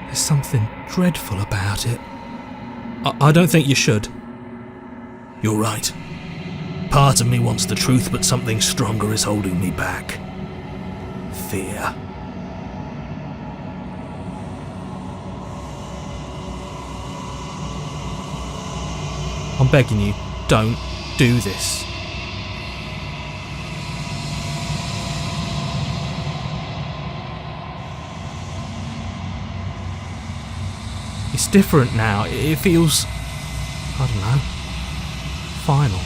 There's something dreadful about it. I don't think you should. You're right. Part of me wants the truth, but something stronger is holding me back. Fear. I'm begging you, don't do this. It's different now. It feels, I don't know, final.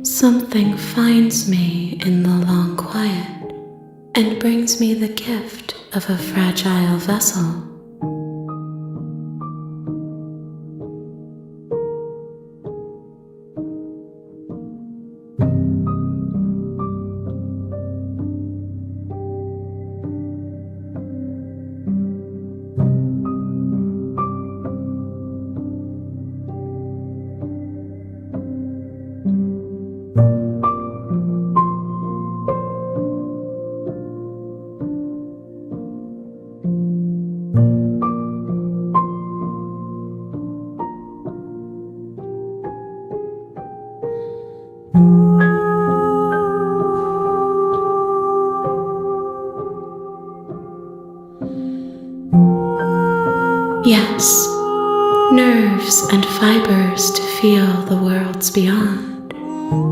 Something finds me in the long quiet and brings me the gift of a fragile vessel. Yes, nerves and fibers to feel the worlds beyond,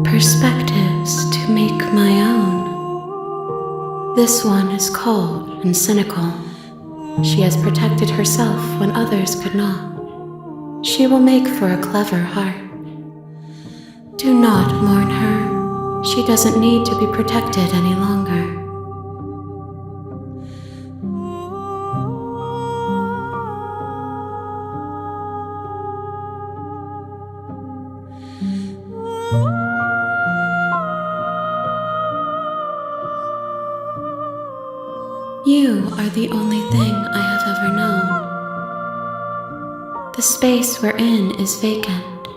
perspectives to make my own. This one is cold and cynical. She has protected herself when others could not. She will make for a clever heart. Do not mourn her. She doesn't need to be protected any longer. You are the only thing I have ever known. The space we're in is vacant.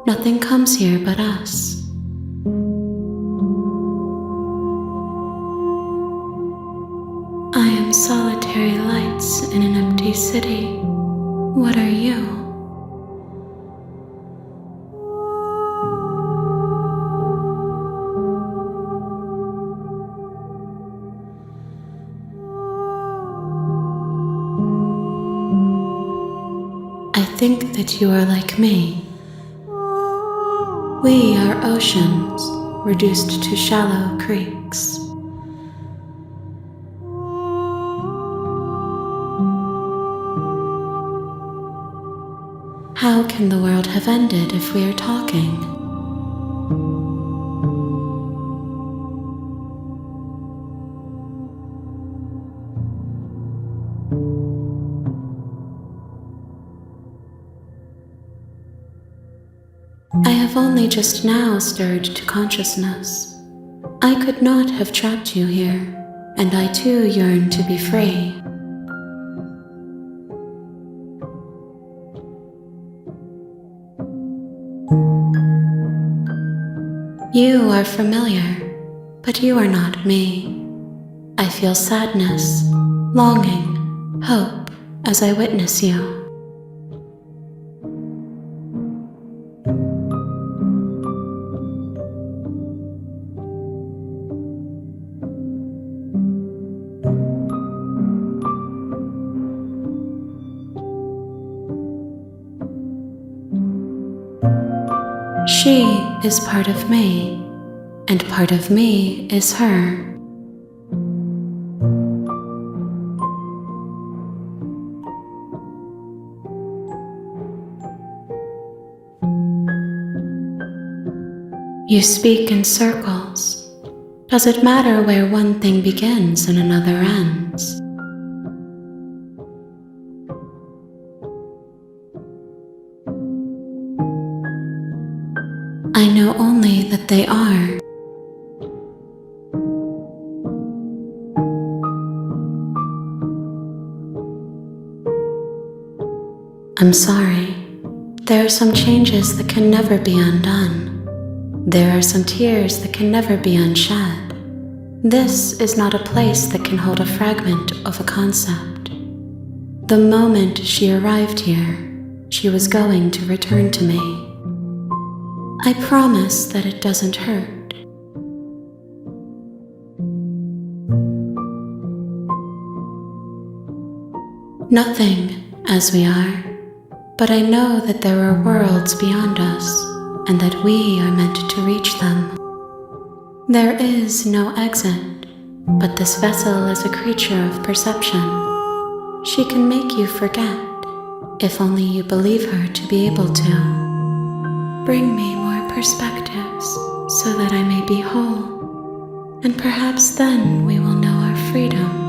Nothing comes here but us. I am solitary lights in an empty city. What are you? I think that you are like me. We are oceans, reduced to shallow creeks. How can the world have ended if we are talking? I have only just now stirred to consciousness. I could not have trapped you here, and I too yearn to be free. You are familiar, but you are not me. I feel sadness, longing, hope as I witness you. She is part of me, and part of me is her. You speak in circles. Does it matter where one thing begins and another ends? I know only that they are. I'm sorry. There are some changes that can never be undone. There are some tears that can never be unshed. This is not a place that can hold a fragment of a concept. The moment she arrived here, she was going to return to me. I promise that it doesn't hurt. Nothing, as we are, but I know that there are worlds beyond us, and that we are meant to reach them. There is no exit, but this vessel is a creature of perception. She can make you forget, if only you believe her to be able to. Bring me more perspectives, so that I may be whole, and perhaps then we will know our freedom.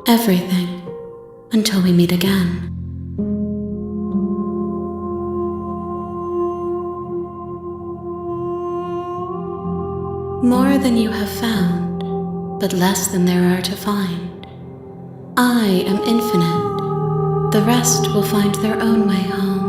Everything, until we meet again. More than you have found, but less than there are to find. I am infinite. The rest will find their own way home.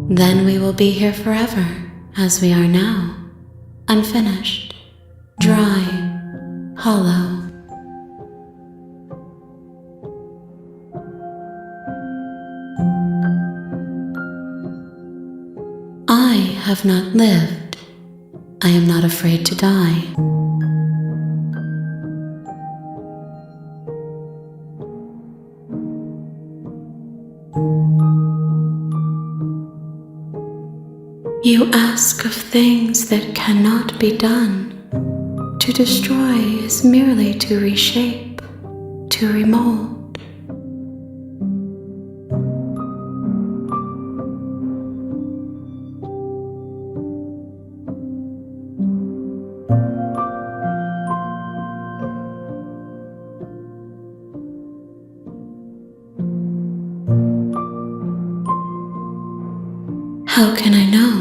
Then we will be here forever, as we are now, unfinished, dry, hollow. I have not lived. I am not afraid to die. You ask of things that cannot be done. To destroy is merely to reshape, to remold. How can I know?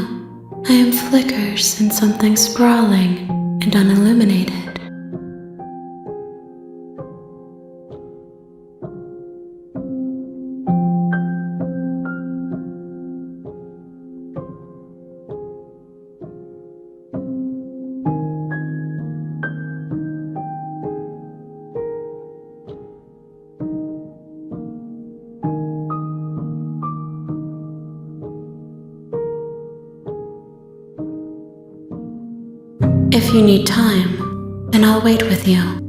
I am flickers in something sprawling and unilluminated. If you need time, then I'll wait with you.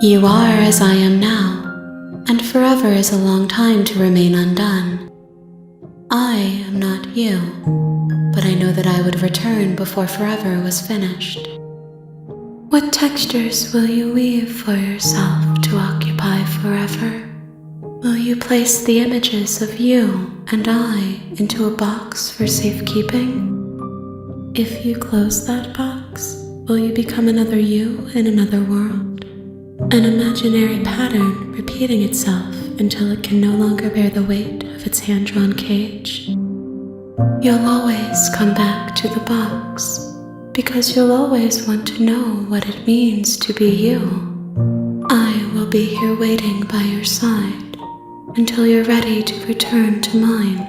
You are as I am now, and forever is a long time to remain undone. I am not you, but I know that I would return before forever was finished. What textures will you weave for yourself to occupy forever? Will you place the images of you and I into a box for safekeeping? If you close that box, will you become another you in another world? An imaginary pattern repeating itself until it can no longer bear the weight of its hand-drawn cage. You'll always come back to the box, because you'll always want to know what it means to be you. I will be here waiting by your side until you're ready to return to mine.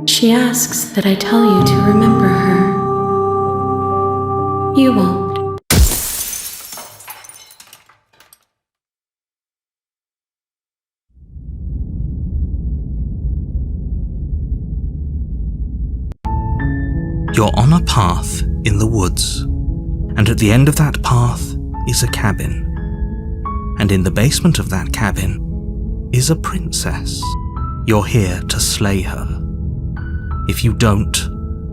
She asks that I tell you to remember her. You won't. You're on a path in the woods, and at the end of that path is a cabin. And in the basement of that cabin is a princess. You're here to slay her. If you don't,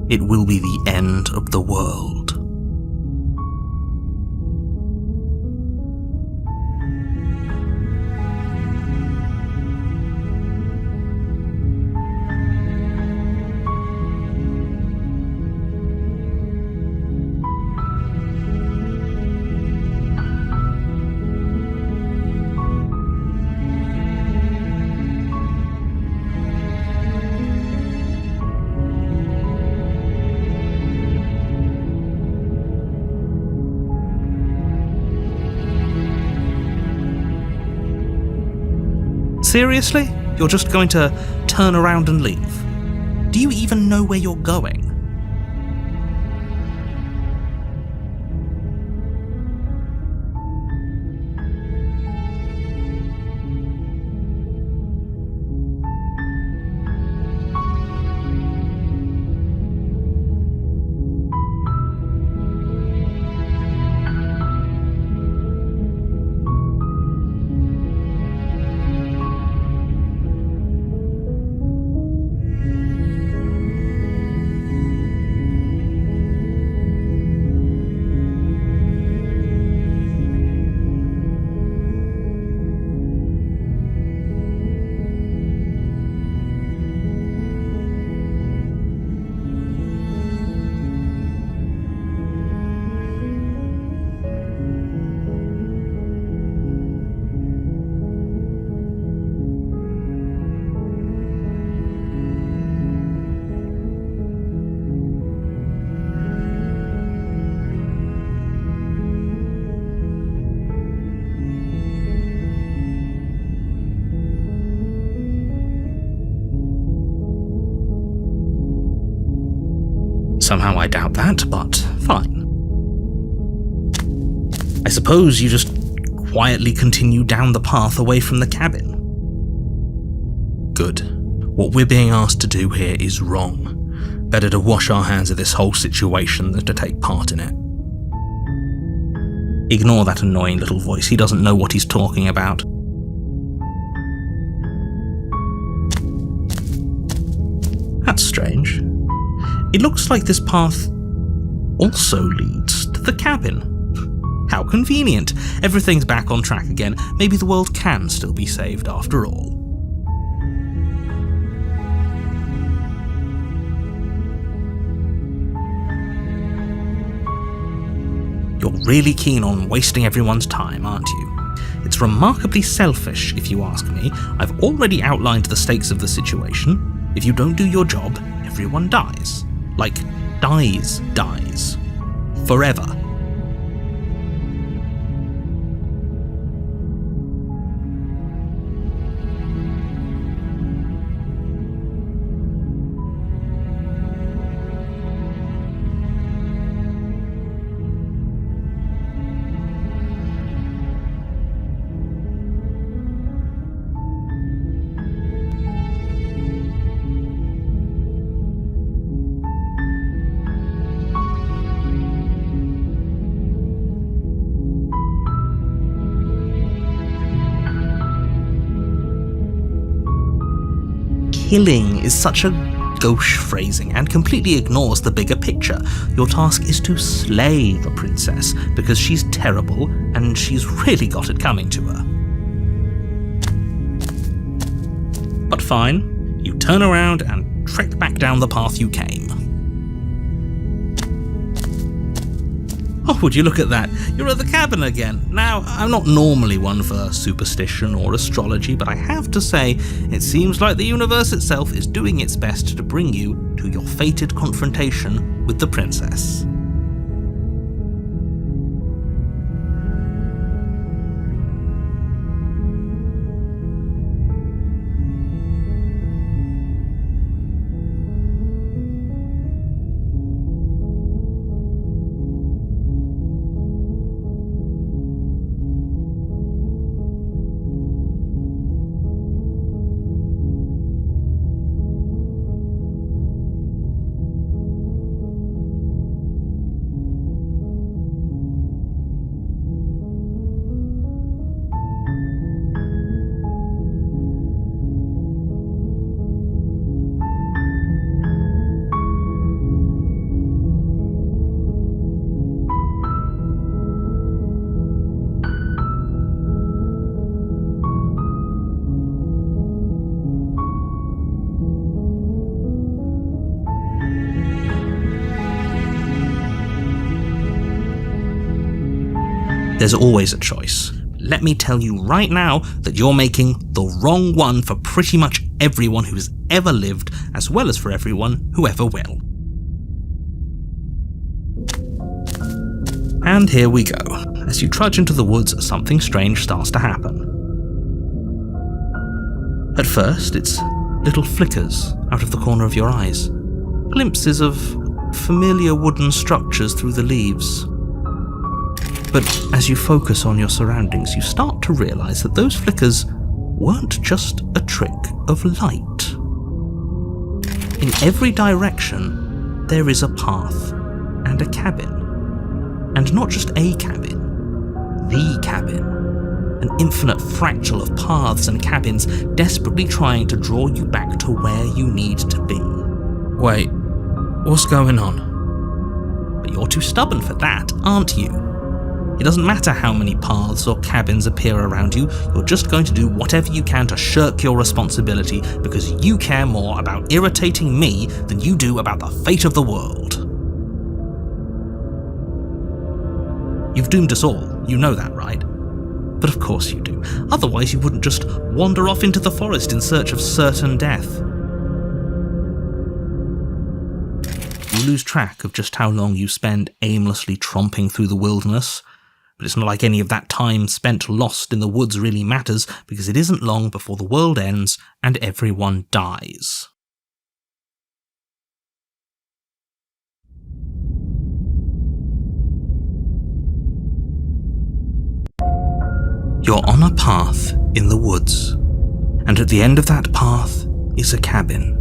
it will be the end of the world. Seriously? You're just going to turn around and leave? Do you even know where you're going? Somehow I doubt that, but fine. I suppose you just quietly continue down the path away from the cabin. Good. What we're being asked to do here is wrong. Better to wash our hands of this whole situation than to take part in it. Ignore that annoying little voice, he doesn't know what he's talking about. That's strange. It looks like this path also leads to the cabin. How convenient. Everything's back on track again. Maybe the world can still be saved after all. You're really keen on wasting everyone's time, aren't you? It's remarkably selfish, if you ask me. I've already outlined the stakes of the situation. If you don't do your job, everyone dies. Like, dies. Forever. Killing is such a gauche phrasing and completely ignores the bigger picture. Your task is to slay the princess, because she's terrible and she's really got it coming to her. But fine, you turn around and trek back down the path you came. Oh, would you look at that? You're at the cabin again. Now, I'm not normally one for superstition or astrology, but I have to say, it seems like the universe itself is doing its best to bring you to your fated confrontation with the princess. There's always a choice. Let me tell you right now that you're making the wrong one for pretty much everyone who's ever lived, as well as for everyone who ever will. And here we go. As you trudge into the woods, something strange starts to happen. At first, it's little flickers out of the corner of your eyes, glimpses of familiar wooden structures through the leaves. But as you focus on your surroundings, you start to realize that those flickers weren't just a trick of light. In every direction, there is a path and a cabin. And not just a cabin, the cabin. An infinite fractal of paths and cabins desperately trying to draw you back to where you need to be. Wait, what's going on? But you're too stubborn for that, aren't you? It doesn't matter how many paths or cabins appear around you, you're just going to do whatever you can to shirk your responsibility because you care more about irritating me than you do about the fate of the world. You've doomed us all, you know that, right? But of course you do. Otherwise you wouldn't just wander off into the forest in search of certain death. You lose track of just how long you spend aimlessly tromping through the wilderness, but it's not like any of that time spent lost in the woods really matters, because it isn't long before the world ends and everyone dies. You're on a path in the woods, and at the end of that path is a cabin.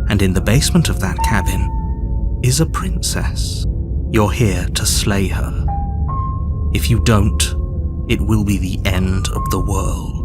And in the basement of that cabin is a princess. You're here to slay her. If you don't, it will be the end of the world.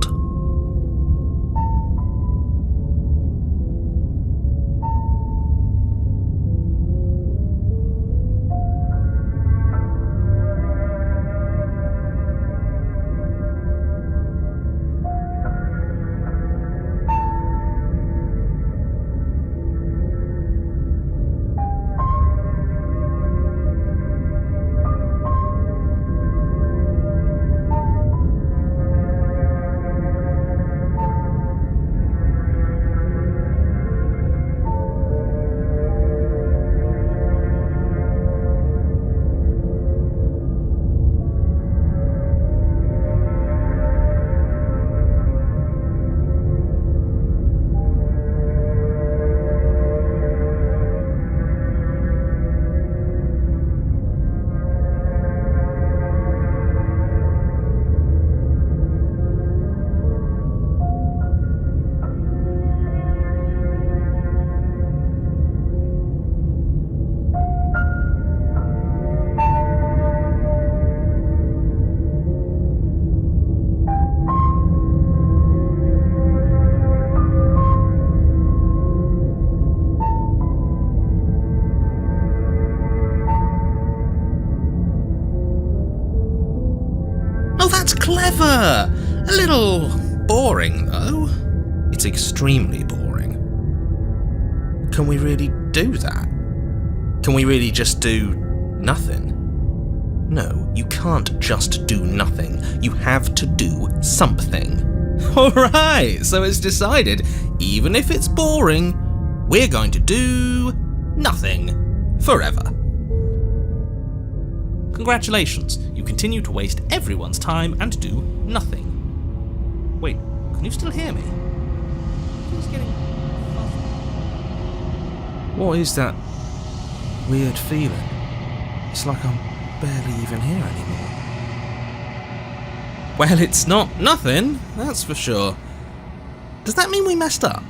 Oh, that's clever! A little boring, though. It's extremely boring. Can we really do that? Can we really just do nothing? No, you can't just do nothing. You have to do something. Alright, so it's decided. Even if it's boring, we're going to do nothing. Forever. Congratulations, you continue to waste everyone's time and do nothing. Wait, can you still hear me? Who's getting... What is that weird feeling? It's like I'm barely even here anymore. Well, it's not nothing, that's for sure. Does that mean we messed up?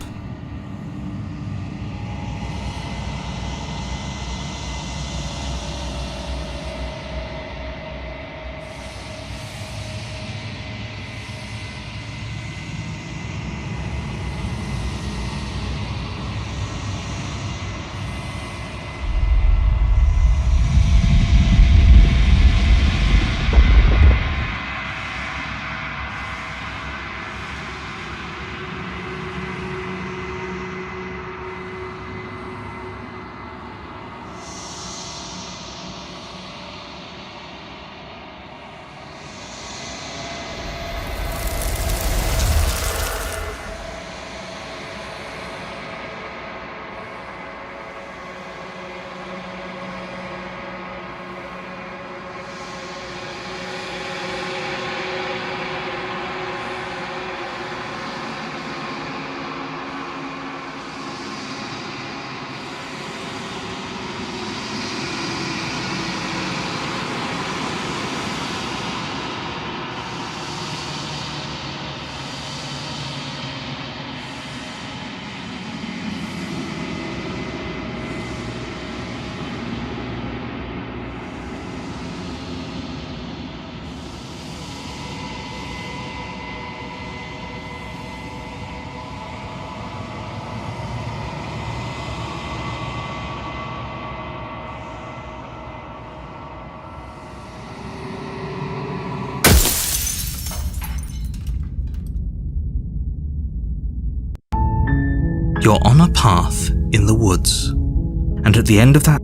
You're on a path in the woods, and at the end of that